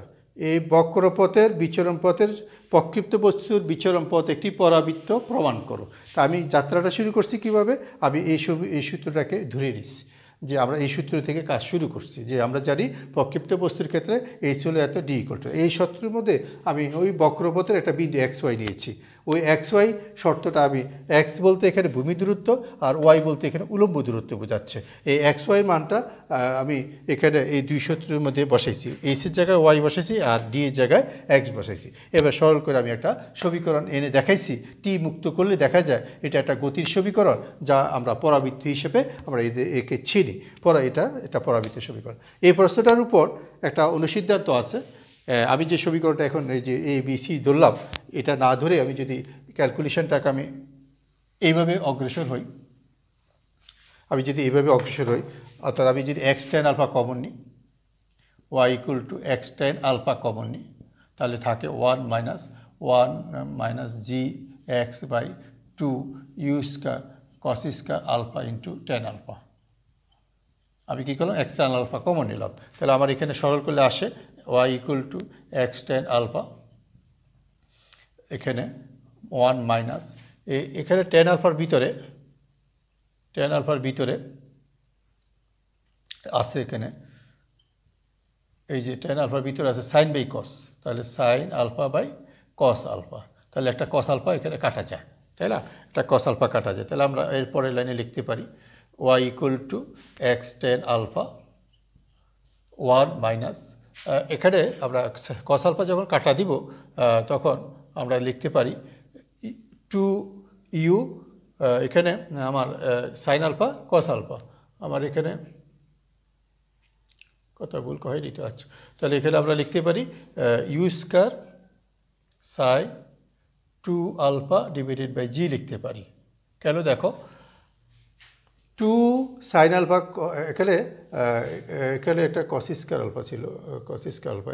S1: এই বক্রপথের বিচরণ পথের প্রক্ষিপ্ত বস্তুর বিচরণ পথ একটি পরাবৃত্ত প্রমাণ করো। তা আমি যাত্রাটা শুরু করছি কিভাবে, আমি এই সূত্রটাকে ধরে নিচ্ছি যে আমরা এই সূত্র থেকে কাজ শুরু করছি, যে আমরা জানি প্রক্ষিপ্ত বস্তুর ক্ষেত্রে এইচ হলো এত, ডি ইকুয়াল টু। এই সূত্রের মধ্যে আমি ওই বক্রপথের একটা বিন্দু এক্স ওয়াই নিয়েছি। ওই এক্স ওয়াই শর্তটা আমি, এক্স বলতে এখানে ভূমি দূরত্ব আর ওয়াই বলতে এখানে উলম্ব দূরত্ব বোঝাচ্ছে। এই এক্স ওয়াই মানটা আমি এখানে এই দুই সূত্রের মধ্যে বসাইছি, এইচের জায়গায় ওয়াই বসাইছি আর ডি এর জায়গায় এক্স বসাইছি। এবার সরল করে আমি একটা সমীকরণ এনে দেখাইছি। টি মুক্ত করলে দেখা যায় এটা একটা গতির সমীকরণ, যা আমরা পরাবৃত্ত হিসেবে আমরা একে চিনি। এটা পরাবৃত্ত সমীকরণ। এই প্রশ্নটার উপর একটা অনুসিদ্ধান্ত আছে। আমি যে সমীকরণটা এখন এই যে এ বি সি ধরলাম, এটা না ধরে আমি যদি ক্যালকুলেশনটাকে আমি এইভাবে অগ্রসর হই, অর্থাৎ আমি যদি এক্স টেন আলফা কমন নিই, y equal to x tan alpha common নিই, তাহলে থাকে 1 minus g x by 2 u square cos square alpha into tan alpha. আমি কী করলাম, এক্স টেন আলফা কমন নিলাম। তাহলে আমার এখানে সরল করলে আসে y equal to x tan alpha, এখানে 1 মাইনাস এখানে টেন আলফার ভিতরে আছে, এখানে এই যে টেন আলফার ভিতরে আছে সাইন বাই কস, তাহলে sine alpha by cos alpha. তাহলে একটা কস আলফা এখানে কাটা যায়, তাই না? একটা কস আলফা কাটা যায়। তাহলে আমরা এর পরের লাইনে লিখতে পারি y equal to x tan alpha 1 minus, এখানে আমরা কস আলফা যখন কাটা দিব তখন আমরা লিখতে পারি 2 ইউ, এখানে আমার সাইন আলফা কস আলফা, আমার এখানে কথা ভুল হয়নি তো। আচ্ছা, তাহলে এখানে আমরা লিখতে পারি u square sine 2 alpha divided by g লিখতে পারি। কেন দেখো, 2 সাইন আলফা, এখানে একটা কস স্কয়ার আলফা ছিল,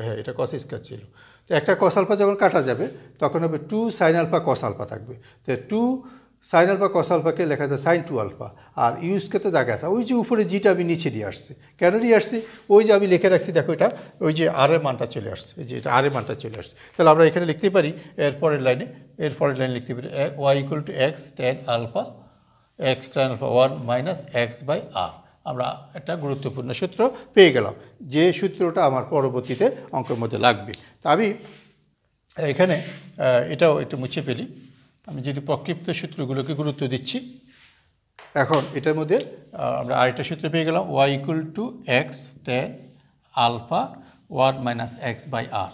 S1: হ্যাঁ এটা কস স্কয়ার ছিল। তো একটা কস আলফা যখন কাটা যাবে তখন হবে 2 সাইন আলফা কস আলফা থাকবে। তো 2 সাইন আলফা কস আলফাকে লেখা যায় সাইন 2 আলফা, আর ইউজকে তো জায়গা আছে, ওই যে উপরে জিটা আমি নিচে দিয়ে আসছি। কেন নিয়ে আসছি, ওই যে আমি লিখে রাখছি দেখো, এটা ওই যে আর এর মানটা চলে আসছে, এই যে এটা আর এর মানটা চলে আসছে। তাহলে আমরা এখানে লিখতে পারি এরপরের লাইনে লিখতে পারি y equal to x tan alpha x tan alpha 1 minus x by R. আমরা একটা গুরুত্বপূর্ণ সূত্র পেয়ে গেলাম, যে সূত্রটা আমার পরবর্তীতে অঙ্কের মধ্যে লাগবে। তা আমি এখানে এটাও একটু মুছে ফেলি। আমি যদি প্রক্ষিপ্ত সূত্রগুলোকে গুরুত্ব দিচ্ছি, এখন এটার মধ্যে আমরা আরেকটা সূত্র পেয়ে গেলাম y equal to x tan alpha 1 minus x by R.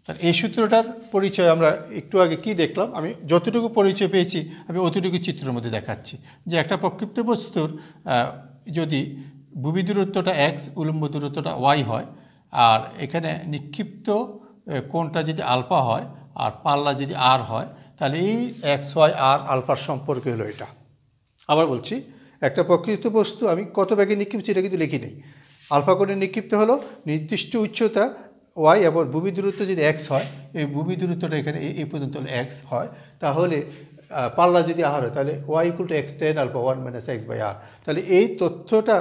S1: তাহলে এই সূত্রটার পরিচয় আমরা একটু আগে কি দেখলাম, আমি যতটুকু পরিচয় পেয়েছি আমি অতটুকু চিত্রের মধ্যে দেখাচ্ছি। যে একটা প্রক্ষিপ্ত বস্তুর যদি ভূমি দূরত্বটা এক্স, উলম্ব দূরত্বটা ওয়াই হয়, আর এখানে নিক্ষিপ্ত কোণটা যদি আলফা হয় আর পাল্লা যদি আর হয়, তাহলে এই এক্স ওয়াই আর আলফার সম্পর্ক হলো এটা। আবার বলছি, একটা প্রকৃত বস্তু আমি কত ব্যাগে নিক্ষিপ্ত এটা কিন্তু লিখি নেই। আলফা কোণে নিক্ষিপ্ত হলো নির্দিষ্ট উচ্চতা ওয়াই এবং ভূমি দূরত্ব যদি এক্স হয়, এই ভূমি দূরত্বটা এখানে এই পর্যন্ত এক্স হয়, তাহলে পাল্লা যদি আর হয় তাহলে y equal to x tan alpha 1 minus x by R. তাহলে এই তথ্যটা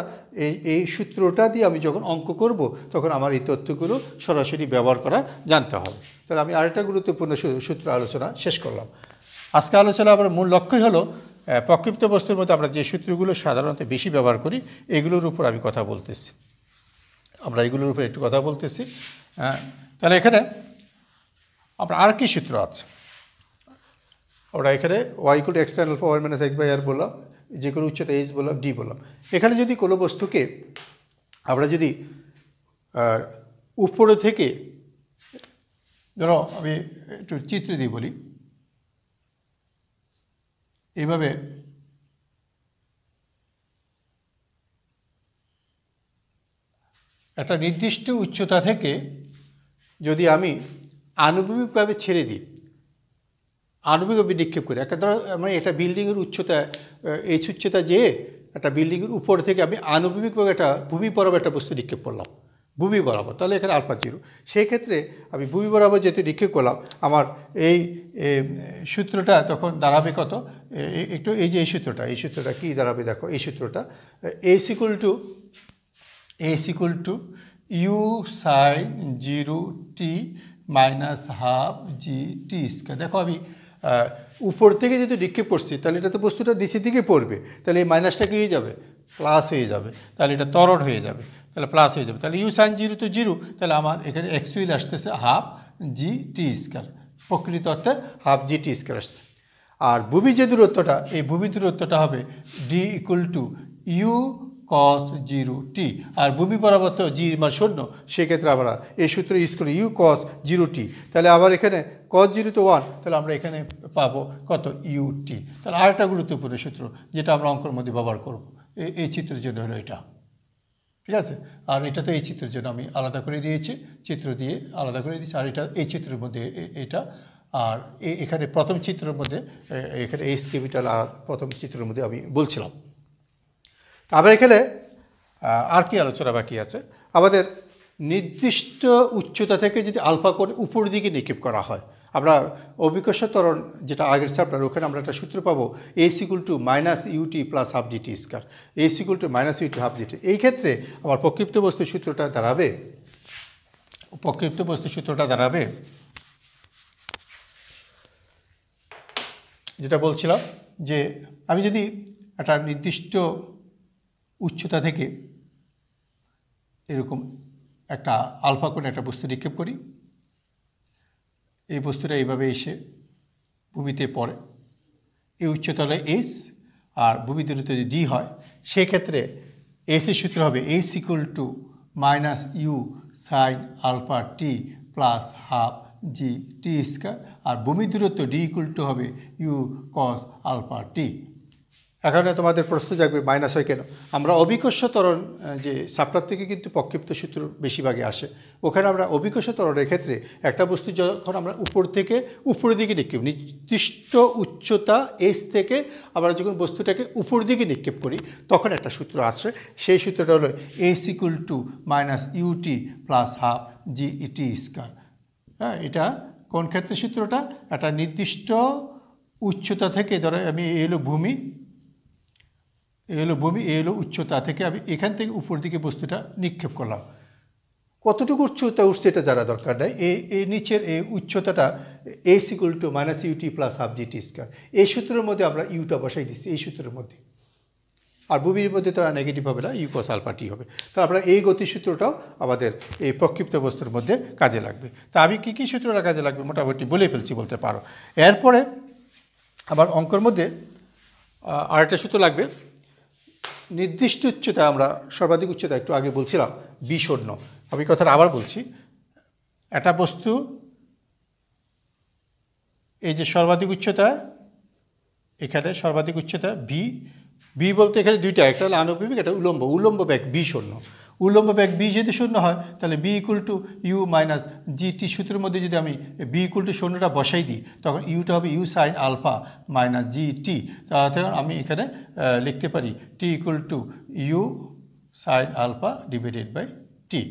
S1: এই সূত্রটা দিয়ে আমি যখন অঙ্ক করব তখন আমার এই তথ্যগুলো সরাসরি ব্যবহার করা জানতে হবে। তাহলে আমি আরেকটা গুরুত্বপূর্ণ সূত্র আলোচনা শেষ করলাম। আজকে আলোচনা আমার মূল লক্ষ্যই হলো প্রক্ষিপ্ত বস্তুর মধ্যে আমরা যে সূত্রগুলো সাধারণত বেশি ব্যবহার করি এগুলোর উপর আমি কথা বলতেছি, একটু কথা বলতেছি। তাহলে এখানে আমরা আর কি সূত্র আছে, আমরা এখানে y equal to x tan alpha 1 minus x by R বললাম, যে কোনো উচ্চতা এইচ বললাম, ডি বললাম। এখানে যদি কোনো বস্তুকে আমরা যদি উপরে থেকে, ধরো আমি একটু চিত্র দিয়ে বলি, এইভাবে একটা নির্দিষ্ট উচ্চতা থেকে যদি আমি আনুভূমিকভাবে ছেড়ে দিই, আণবিকভাবে নিক্ষেপ করি। একটা ধরো আমরা একটা বিল্ডিংয়ের উচ্চতা এই উচ্চতা যেয়ে একটা বিল্ডিংয়ের উপর থেকে আমি আণবিকভাবে একটা ভূমি বরাবর একটা বস্তু নিক্ষেপ করলাম, ভূমি বরাবর, তাহলে এখানে আলফা জিরো। সেই ক্ষেত্রে আমি ভূমি বরাবর যেহেতু নিক্ষেপ করলাম, আমার এই সূত্রটা তখন দাঁড়াবে কত, একটু এই যে এই সূত্রটা কী দাঁড়াবে দেখো, এই সূত্রটা s equal to u sine zero t minus half g t square. দেখো আমি উপর থেকে যদি নিক্ষেপ করছি তাহলে এটা তো বস্তুটা নিচের দিকে পড়বে, তাহলে এই মাইনাসটা কি হয়ে যাবে, প্লাস হয়ে যাবে, তাহলে এটা ত্বরণ হয়ে যাবে, তাহলে প্লাস হয়ে যাবে। তাহলে ইউ সাইন জিরো তো জিরো, তাহলে আমার এখানে এক্স উইল আসতেছে হাফ জি টি স্কয়ার, প্রকৃত অর্থে হাফ জি টি স্কয়ার আসছে। আর ভূমি যে দূরত্বটা, এই ভূমি দূরত্বটা হবে D equal to u cos zero t, আর ভূমি বরাবর তো জি মান শূন্য, সেক্ষেত্রে আমরা এই সূত্র ইউজ করি ইউ কস জিরো টি, তাহলে আবার এখানে কস জিরো তো 1, তাহলে আমরা এখানে পাবো কত ইউ টি। তাহলে আরেকটা গুরুত্বপূর্ণ সূত্র যেটা আমরা অঙ্কের মধ্যে ব্যবহার করব এই চিত্রের জন্য হলো এটা, ঠিক আছে। আর এটা তো এই চিত্রের জন্য আমি আলাদা করে দিয়েছি, চিত্র দিয়ে আলাদা করে দিয়েছি, আর এটা এই চিত্রের মধ্যে এটা, আর এখানে প্রথম চিত্রের মধ্যে এখানে এইচ ক্যাপিটাল, আর প্রথম চিত্রের মধ্যে আমি বলছিলাম। আবার এখানে আর কি আলোচনা বাকি আছে, আমাদের নির্দিষ্ট উচ্চতা থেকে যদি আলফা কোণ উপর দিকে নিক্ষেপ করা হয়, আমরা অভিকর্ষ ত্বরণ যেটা আগের চ্যাপ্টার, ওখানে আমরা একটা সূত্র পাবো s equal to minus u t plus half g t square, s equal to minus u t half g t. এই ক্ষেত্রে আমার প্রক্ষিপ্ত বস্তুর সূত্রটা দাঁড়াবে যেটা বলছিলাম, যে আমি যদি একটা নির্দিষ্ট উচ্চতা থেকে এরকম একটা আলফা কোণে একটা বস্তু নিক্ষেপ করি, এই বস্তুটা এইভাবে এসে ভূমিতে পড়ে, এই উচ্চতা হলো এস, আর ভূমি দূরত্ব যদি ডি হয়, সেক্ষেত্রে এসের সূত্র হবে s equal to minus u sine alpha t plus half g t square, আর ভূমি দূরত্ব ডি ইকুয়াল টু হবে ইউ কস আলফা টি। এখানে তোমাদের প্রশ্ন জাগবে মাইনাস হয় কেন। আমরা অভিকর্ষ ত্বরণ যে চ্যাপ্টার থেকে কিন্তু প্রক্ষিপ্ত সূত্র বেশিরভাগই আসে, ওখানে আমরা অভিকর্ষ ত্বরণের ক্ষেত্রে একটা বস্তু যখন আমরা উপর থেকে উপরের দিকে নিক্ষেপ, নির্দিষ্ট উচ্চতা এস থেকে আমরা যখন বস্তুটাকে উপর দিকে নিক্ষেপ করি, তখন একটা সূত্র আসে, সেই সূত্রটা হলো s equal to minus u t plus half g t square. হ্যাঁ, এটা কোন ক্ষেত্রে সূত্রটা, একটা নির্দিষ্ট উচ্চতা থেকে, ধরো আমি এই হলো ভূমি, এই হলো উচ্চতা থেকে আমি এখান থেকে উপর দিকে বস্তুটা নিক্ষেপ করলাম, কতটুকু উচ্চতা উঠছে এটা জানা দরকার নেই, এই নিচের এই উচ্চতাটা s equal to minus u t plus half g t square, এই সূত্রের মধ্যে আমরা ইউটা বসাই দিচ্ছি এই সূত্রের মধ্যে, আর ভূমির মধ্যে তো নেগেটিভ হবে না, ইউ কস আলফা টি হবে। তো আমরা এই গতি সূত্রটাও আমাদের এই প্রক্ষিপ্ত বস্তুর মধ্যে কাজে লাগবে। তা আমি কী সূত্রটা কাজে লাগবে মোটামুটি বলে ফেলছি বলতে পারো। এরপরে আবার অঙ্কের মধ্যে আরেকটা সূত্র লাগবে, নির্দিষ্ট উচ্চতা, আমরা সর্বাধিক উচ্চতা একটু আগে বলছিলাম B0, আমি কথাটা আবার বলছি, একটা বস্তু এই যে সর্বাধিক উচ্চতা, এখানে সর্বাধিক উচ্চতা বি বলতে এখানে দুইটা, একটা হলো আনুভূমিক, একটা উলম্ব বেগ B0। উলম্ব বেগ বি যদি শূন্য হয়, তাহলে v equal to u minus g t সূত্রের মধ্যে যদি আমি বি ইকুয়াল টু শূন্যটা বসাই দিই, তখন ইউটা হবে u sine alpha minus g t. তখন আমি এখানে লিখতে পারি t equal to u sine alpha divided by t.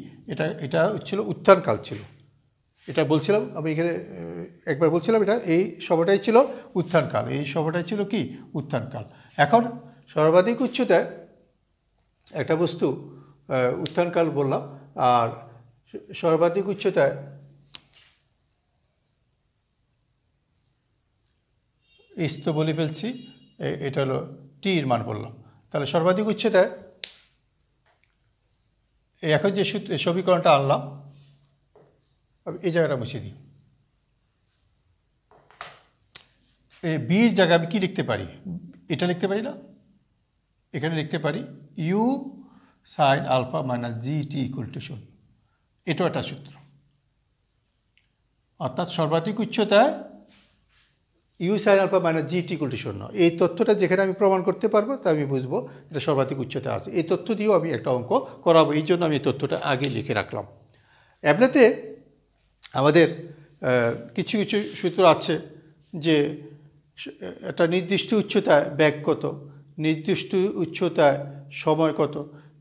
S1: এটা ছিল উত্থানকাল ছিল, এটা বলছিলাম আমি এখানে একবার বলছিলাম, এটা এই সময়টাই ছিল উত্থানকাল, এই সময়টাই ছিল কি উত্থানকাল। এখন সর্বাধিক উচ্চতায় একটা বস্তু উত্থানকাল বললাম, আর সর্বাধিক উচ্চতায় এস তো বলে ফেলছি, এটা হলো টির মান বললাম। তাহলে সর্বাধিক উচ্চতায় এখন যে সমীকরণটা আনলাম, এই জায়গাটা মুছে দিই, এই বির জায়গায় আমি কী লিখতে পারি, এটা লিখতে পারি না, এখানে লিখতে পারি u sine alpha minus g t equal to 0। এটাও একটা সূত্র, অর্থাৎ সর্বাধিক উচ্চতায় u sine alpha minus g t equal to 0। এই তথ্যটা যেখানে আমি প্রমাণ করতে পারবো, তা আমি বুঝবো এটা সর্বাধিক উচ্চতা আছে। এই তথ্য দিয়েও আমি একটা অঙ্ক করাবো, এই জন্য আমি এই তথ্যটা আগে লিখে রাখলাম। এমনিতে আমাদের কিছু কিছু সূত্র আছে যে একটা নির্দিষ্ট উচ্চতায় বেগ কত, নির্দিষ্ট উচ্চতায় সময় কত,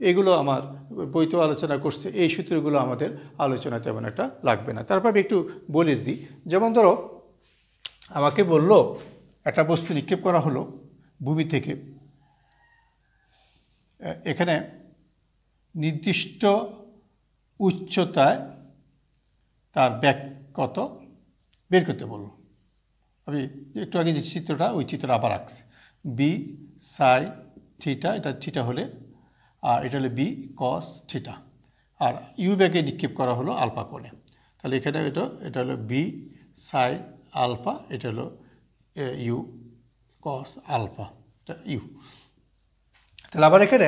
S1: এগুলো আমার বইতে আলোচনা করছে। এই সূত্রগুলো আমাদের আলোচনা তেমন একটা লাগবে না। তারপর আমি একটু বলে দিই। যেমন ধরো আমাকে বলল একটা বস্তু নিক্ষেপ করা হলো ভূমি থেকে, এখানে নির্দিষ্ট উচ্চতায় তার বেগ কত বের করতে বলল। আমি একটু আগে যে চিত্রটা, ওই চিত্রটা আবার আঁকছি। বি সাই থিটা, এটা থিটা হলে, আর এটা হলো বি কস থিটা, আর ইউ বেগে নিক্ষেপ করা হলো আলফা কোণে। তাহলে এখানে এটা হলো বি সাই আলফা, এটা হলো ইউ কস আলফা, এটা ইউ। তাহলে আবার এখানে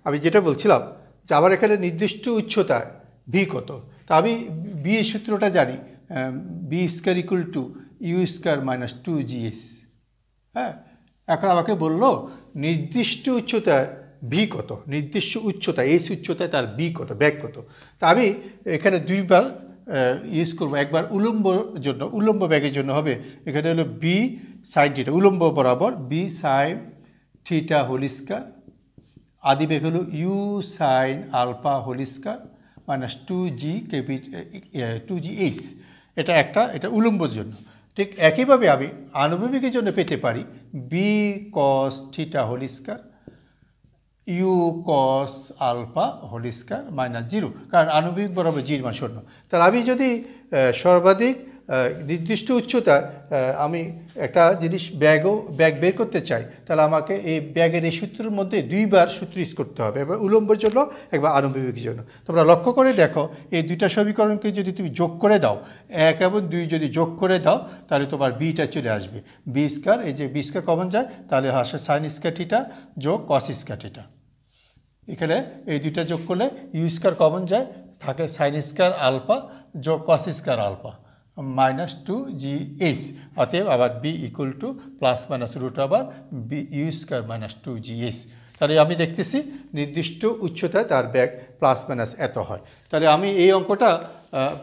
S1: আমি যেটা বলছিলাম যে আবার এখানে নির্দিষ্ট উচ্চতায় ভি কত, তা আমি বি এর সূত্রটা জানি, v square equal to u square minus 2gS। হ্যাঁ, এখন আমাকে বলল নির্দিষ্ট উচ্চতায় ভি কত, নির্দিষ্ট উচ্চতা এস উচ্চতায় তার বি কত, ব্যাগ কত। তা আমি এখানে দুইবার ইউজ করবো। একবার উলম্বর জন্য, উলম্ব ব্যাগের জন্য হবে এখানে হলো বি সাইন থিটা, উলম্ব বরাবর v sine theta whole square, আদি বেগ হলো u sine alpha whole square minus 2gS। এটা উলম্বর জন্য। ঠিক একইভাবে আমি আনুভূমিকের জন্য পেতে পারি v cos theta whole square u cos alpha whole square minus 0, কারণ আনুভূমিক বরাবর জির মান 0। তাহলে আমি যদি সর্বাধিক নির্দিষ্ট উচ্চতায় আমি একটা জিনিস ব্যাগ বের করতে চাই, তাহলে আমাকে এই ব্যাগের এই সূত্রের মধ্যে দুইবার সূত্র ইউজ করতে হবে, একবার উলম্বের জন্য একবার আনুভূমিকের জন্য। তোমরা লক্ষ্য করে দেখো, এই দুইটা সমীকরণকে যদি তুমি যোগ করে দাও, 1 এবং 2 যদি যোগ করে দাও, তাহলে তোমার বিটা চলে আসবে। বি স্কয়ার, এই যে বি স্কয়ার কমন যায়, তাহলে আসে সাইন স্কয়ার থিটা যোগ কস স্কয়ার থিটা। এখানে এই দুইটা যোগ করলে ইউ স্কয়ার কমন যায়, থাকে সাইন স্কয়ার আলফা যোগ কস স্কয়ার আলফা মাইনাস 2gS। অতএব আবার v equal to plus minus root আবার v u square minus 2gS। তাহলে আমি দেখতেছি নির্দিষ্ট উচ্চতায় তার ব্যাগ প্লাস মাইনাস এত হয়। তাহলে আমি এই অঙ্কটা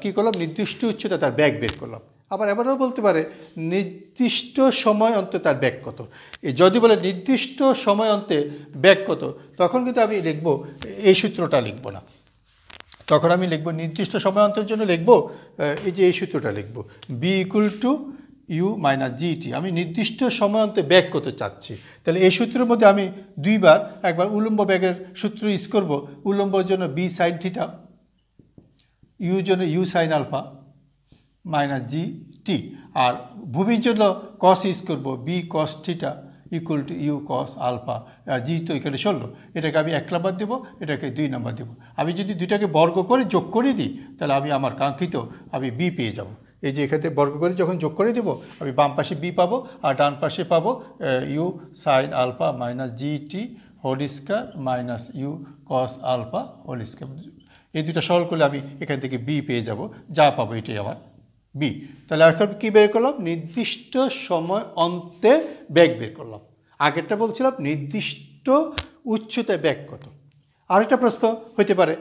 S1: কী করলাম, নির্দিষ্ট উচ্চতায় তার ব্যাগ বের করলাম। আবার এবারও বলতে পারে নির্দিষ্ট সময় অন্তে তার ব্যাগ কত। যদি বলে নির্দিষ্ট সময় অন্তে ব্যাগ কত, তখন কিন্তু আমি লিখব এই সূত্রটা লিখব না, তখন আমি লিখব নির্দিষ্ট সময় অন্তের জন্য লিখব এই যে এই সূত্রটা লিখব, v equal to u minus g t. আমি নির্দিষ্ট সময় অন্তে ব্যাগ করতে চাচ্ছি, তাহলে এই সূত্রের মধ্যে আমি দুইবার, একবার উলম্ব ব্যাগের সূত্র ইউজ করব, উলম্বর জন্য বি সাইন থিটা, ইউর জন্য u sine alpha minus g t, আর ভূমির জন্য কস ইউজ করবো v cos theta equal to u cos alpha. G তো এখানে 16, এটাকে আমি 1 নাম্বার দেবো, এটাকে 2 নাম্বার দেবো। আমি যদি দুইটাকে বর্গ করে যোগ করে দিই, তাহলে আমি আমার কাঙ্ক্ষিত আমি বি পেয়ে যাব। এই যে এখানে বর্গ করে যখন যোগ করে দেবো, আমি বাম পাশে বি পাবো, আর ডান পাশে পাবো u sine alpha minus g t whole square minus u cos alpha whole square. এই দুটো সরল করলে আমি এখান থেকে বি পেয়ে যাব, যা পাবো এটাই আমার বি। তাহলে এখন কী বের করলাম, নির্দিষ্ট সময় অন্তে ব্যাগ বের করলাম। আগেরটা বলছিলাম নির্দিষ্ট উচ্চতায় ব্যাগ কত। আরেকটা প্রশ্ন হতে পারে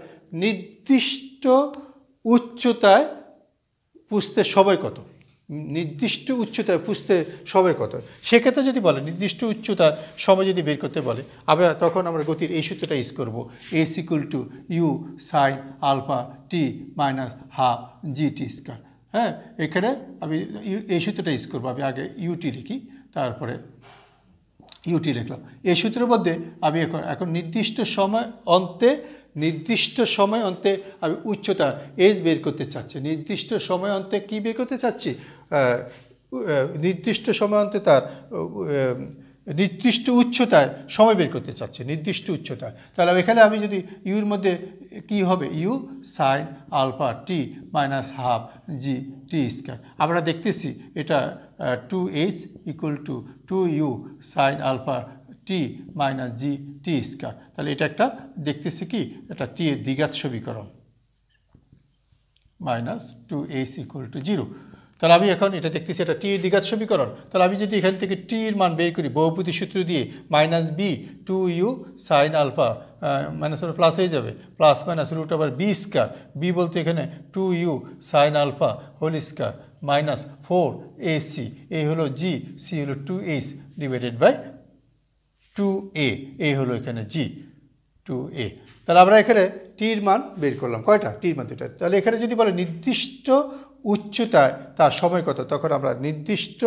S1: নির্দিষ্ট উচ্চতায় পুষতে সময় কত, নির্দিষ্ট উচ্চতায় পুষতে সময় কত। সেক্ষেত্রে যদি বলে নির্দিষ্ট উচ্চতার সময় যদি বের করতে বলে, আবার তখন আমরা গতির এই সূত্রটা ইউজ করবো, s equal to u sine alpha t minus half g t square. হ্যাঁ, এখানে আমি এই সূত্রটা ইউজ করবো। আমি আগে ইউটি লিখি, তারপরে ইউটি লিখলাম। এই সূত্রের মধ্যে আমি এখন নির্দিষ্ট সময় অন্তে আমি উচ্চতা এস বের করতে চাচ্ছি। নির্দিষ্ট সময় অন্তে কী বের করতে চাচ্ছি, নির্দিষ্ট সময় অন্তে তার নির্দিষ্ট উচ্চতায় সময় বের করতে চাচ্ছি, নির্দিষ্ট উচ্চতায়। তাহলে এখানে আমি যদি ইউর মধ্যে কি হবে, u sine alpha t minus half g t square. আমরা দেখতেছি এটা 2s equal to 2u sine alpha t minus g t square. তাহলে এটা একটা দেখতেছি কি, এটা টি এর দ্বিঘাত সমীকরণ মাইনাস 2s ইকুয়াল টু 0। তাহলে আমি এখন এটা দেখতেছি এটা টি এর দ্বিঘাত সমীকরণ। তাহলে আমি যদি এখান থেকে টি এর মান বের করি বহুপদী সূত্র দিয়ে, minus b 2u sine alpha minus plus হয়ে যাবে, plus minus root over b square, b বলতে এখানে 2u sine alpha whole square minus 4ac, a হলো জি, সি হলো 2h ডিভাইডেড বাই 2a, এ হলো এখানে জি 2a। তাহলে আমরা এখানে টির মান বের করলাম, কয়টা? টির মান দুটা। তাহলে এখানে যদি বলে নির্দিষ্ট উচ্চতায় তার সময় কত, তখন আমরা নির্দিষ্ট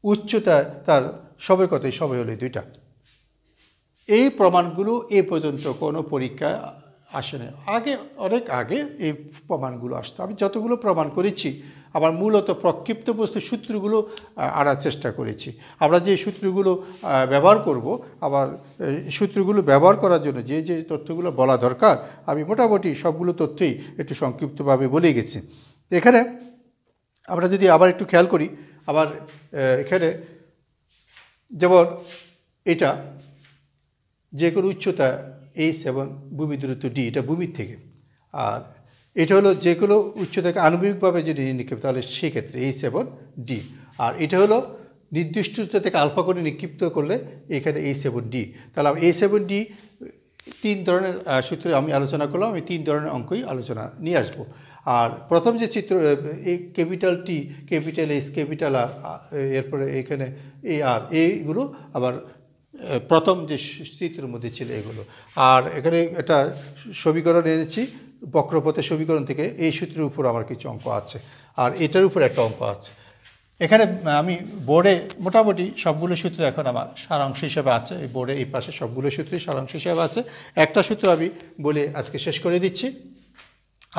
S1: উচ্চতায় তার সময় কত, এই সময় হলো দুইটা। এই প্রমাণগুলো এ পর্যন্ত কোনো পরীক্ষায় আসে না। আগে, অনেক আগে এই প্রমাণগুলো আসতো। আমি যতগুলো প্রমাণ করেছি আবার মূলত প্রক্ষিপ্ত বস্তুর সূত্রগুলো আনার চেষ্টা করেছি। আমরা যে সূত্রগুলো ব্যবহার করব, আবার সূত্রগুলো ব্যবহার করার জন্য যে যে তথ্যগুলো বলা দরকার, আমি মোটামুটি সবগুলো তথ্যই একটু সংক্ষিপ্তভাবে বলে গেছি। এখানে আমরা যদি আবার একটু খেয়াল করি, আবার এখানে যেমন এটা যে কোনো উচ্চতা h এবং ভূমি দূরত্ব d, এটা ভূমির থেকে। আর এটা হলো যে কোনো উচ্চতাকে আণবিকভাবে যদি নিক্ষেপ, তাহলে সেক্ষেত্রে h এবং d। আর এটা হলো নির্দিষ্ট উচ্চতা থেকে আলফা করে নিক্ষিপ্ত করলে এখানে h এবং d। তাহলে আমি h এবং d তিন ধরনের সূত্রে আমি আলোচনা করলাম। আমি তিন ধরনের অঙ্কই আলোচনা নিয়ে আসবো। আর প্রথম যে চিত্র, এই capital T, capital S, capital R, এরপরে এখানে এই আর, এইগুলো আবার প্রথম যে চিত্রের মধ্যে ছিল এগুলো। আর এখানে একটা সমীকরণ এনেছি বক্রপথের সমীকরণ থেকে, এই সূত্রের উপর আমার কিছু অঙ্ক আছে, আর এটার উপর একটা অঙ্ক আছে। এখানে আমি বোর্ডে মোটামুটি সবগুলো সূত্র এখন আমার সারাংশ হিসাবে আছে। এই বোর্ডে এই পাশে সবগুলো সূত্রই সারাংশ হিসাবে আছে। একটা সূত্র আমি বলে আজকে শেষ করে দিচ্ছি।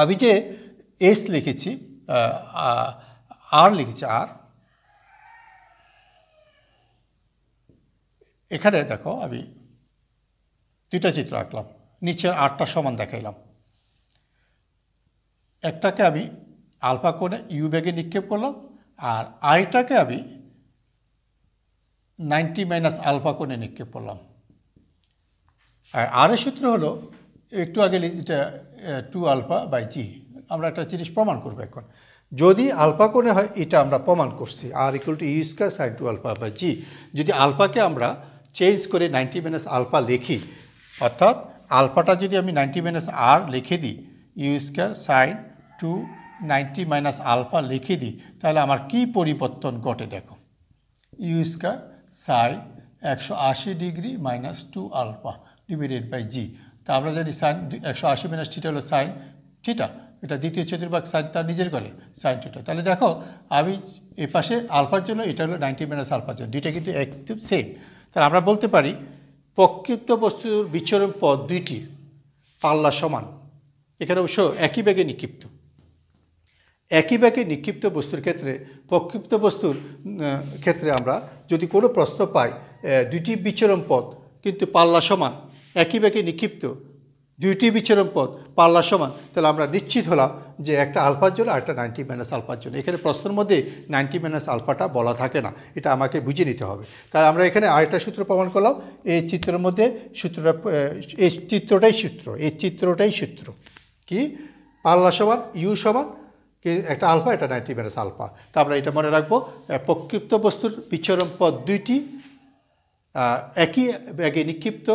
S1: আমি যে এস লিখেছি, আর লিখেছি, আর এখানে দেখো আমি দুইটা চিত্র আঁকলাম, নিচে আরটা সমান দেখাইলাম। একটাকে আমি আলফা কোণে ইউ বেগে নিক্ষেপ করলাম, আর আইটাকে আমি 90 মাইনাস আলফা কোণে নিক্ষেপ করলাম। আর আরের সূত্র হলো একটু আগে এটা 2 আলফা বাই জি। আমরা একটা জিনিস প্রমাণ করবো এখন। যদি আলফা কোণে হয়, এটা আমরা প্রমাণ করছি, R equal to u square sine 2 alpha by g. যদি আলফাকে আমরা চেঞ্জ করে 90 মাইনাস আলফা লিখি, অর্থাৎ আলফাটা যদি আমি 90 মাইনাস আর লিখে দিই, u square sine 2 90 minus alpha লিখে দিই, তাহলে আমার কি পরিবর্তন ঘটে দেখো। U square sine 180 degree minus 2 alpha divided by g. তা আমরা জানি সাইন 180 মাইনাস থিটা হলো সাইন থিটা, এটা দ্বিতীয় চতুর্ভাগ সাইন তার নিজের করে সাইন থিটা। তাহলে দেখো আমি এ পাশে আলফার জন্য, এটা হলো 90 মাইনাস আলফার জন্য, দুইটা কিন্তু একদম সেম। তাহলে আমরা বলতে পারি প্রক্ষিপ্ত বস্তুর বিচরণ পথ দুইটি পাল্লা সমান। এখানে অবশ্য একই বেগে নিক্ষিপ্ত। একই বেগে নিক্ষিপ্ত বস্তুর ক্ষেত্রে, প্রক্ষিপ্ত বস্তুর ক্ষেত্রে আমরা যদি কোনো প্রশ্ন পাই, দুইটি বিচরণ পথ কিন্তু পাল্লা সমান, একই বেগে নিক্ষিপ্ত দুইটি বিচরণ পথ পাল্লা সমান, তাহলে আমরা নিশ্চিত হলাম যে একটা আলফার জন্য আর একটা 90 মাইনাস আলফার জন্য। এখানে প্রশ্নের মধ্যে 90 মাইনাস আলফাটা বলা থাকে না, এটা আমাকে বুঝে নিতে হবে। তাই আমরা এখানে আরেকটা সূত্র প্রমাণ করলাম। এই চিত্রের মধ্যে সূত্রটা, এই চিত্রটাই সূত্র কি, পাল্লা সমান ইউ সমান একটা আলফা, এটা 90 মাইনাস আলফা। তা আমরা এটা মনে রাখবো, প্রক্ষিপ্ত বস্তুর বিচরণ পথ দুইটি একই বেগে নিক্ষিপ্ত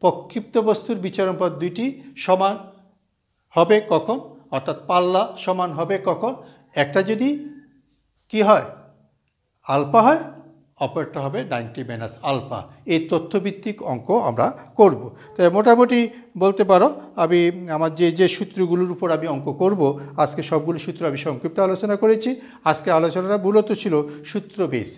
S1: প্রক্ষিপ্ত বস্তুর বিচরণ পথ দুইটি সমান হবে কখন, অর্থাৎ পাল্লা সমান হবে কখন, একটা যদি কি হয় আলফা হয়, অপরটা হবে 90 মাইনাস আলফা। এই তথ্যভিত্তিক অঙ্ক আমরা করব। তাই মোটামুটি বলতে পারো আমি আমার যে সূত্রগুলোর উপর আমি অঙ্ক করব, আজকে সবগুলো সূত্র আমি সংক্ষিপ্ত আলোচনা করেছি। আজকে আলোচনাটা মূলত ছিল সূত্র বেস।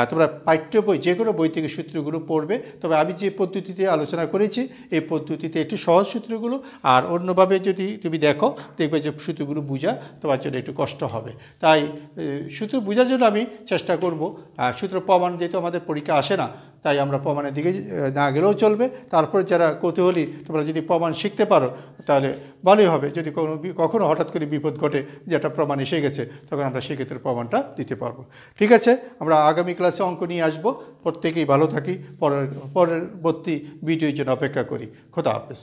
S1: তোমরা পাঠ্য বই, যে কোনো বই থেকে সূত্রগুলো পড়বে। তবে আমি যে পদ্ধতিতে আলোচনা করেছি, এই পদ্ধতিতে একটু সহজ সূত্রগুলো, আর অন্যভাবে যদি তুমি দেখো, দেখবে যে সূত্রগুলো বোঝা তোমার জন্য একটু কষ্ট হবে। তাই সূত্র বোঝার জন্য আমি চেষ্টা করব। সূত্র প্রমাণ যেহেতু আমাদের পরীক্ষা আসে না, তাই আমরা প্রমাণের দিকে না গেলেও চলবে। তারপরে যারা কৌতূহলী, তোমরা যদি প্রমাণ শিখতে পারো তাহলে ভালোই হবে। যদি কখনো হঠাৎ করে বিপদ ঘটে যে একটা প্রমাণ এসে গেছে, তখন আমরা সেক্ষেত্রে প্রমাণটা দিতে পারবো। ঠিক আছে, আমরা আগামী ক্লাসে অঙ্ক নিয়ে আসবো। প্রত্যেকেই ভালো থাকি, পরবর্তী ভিডিওর জন্য অপেক্ষা করি। খোদা হাফেজ।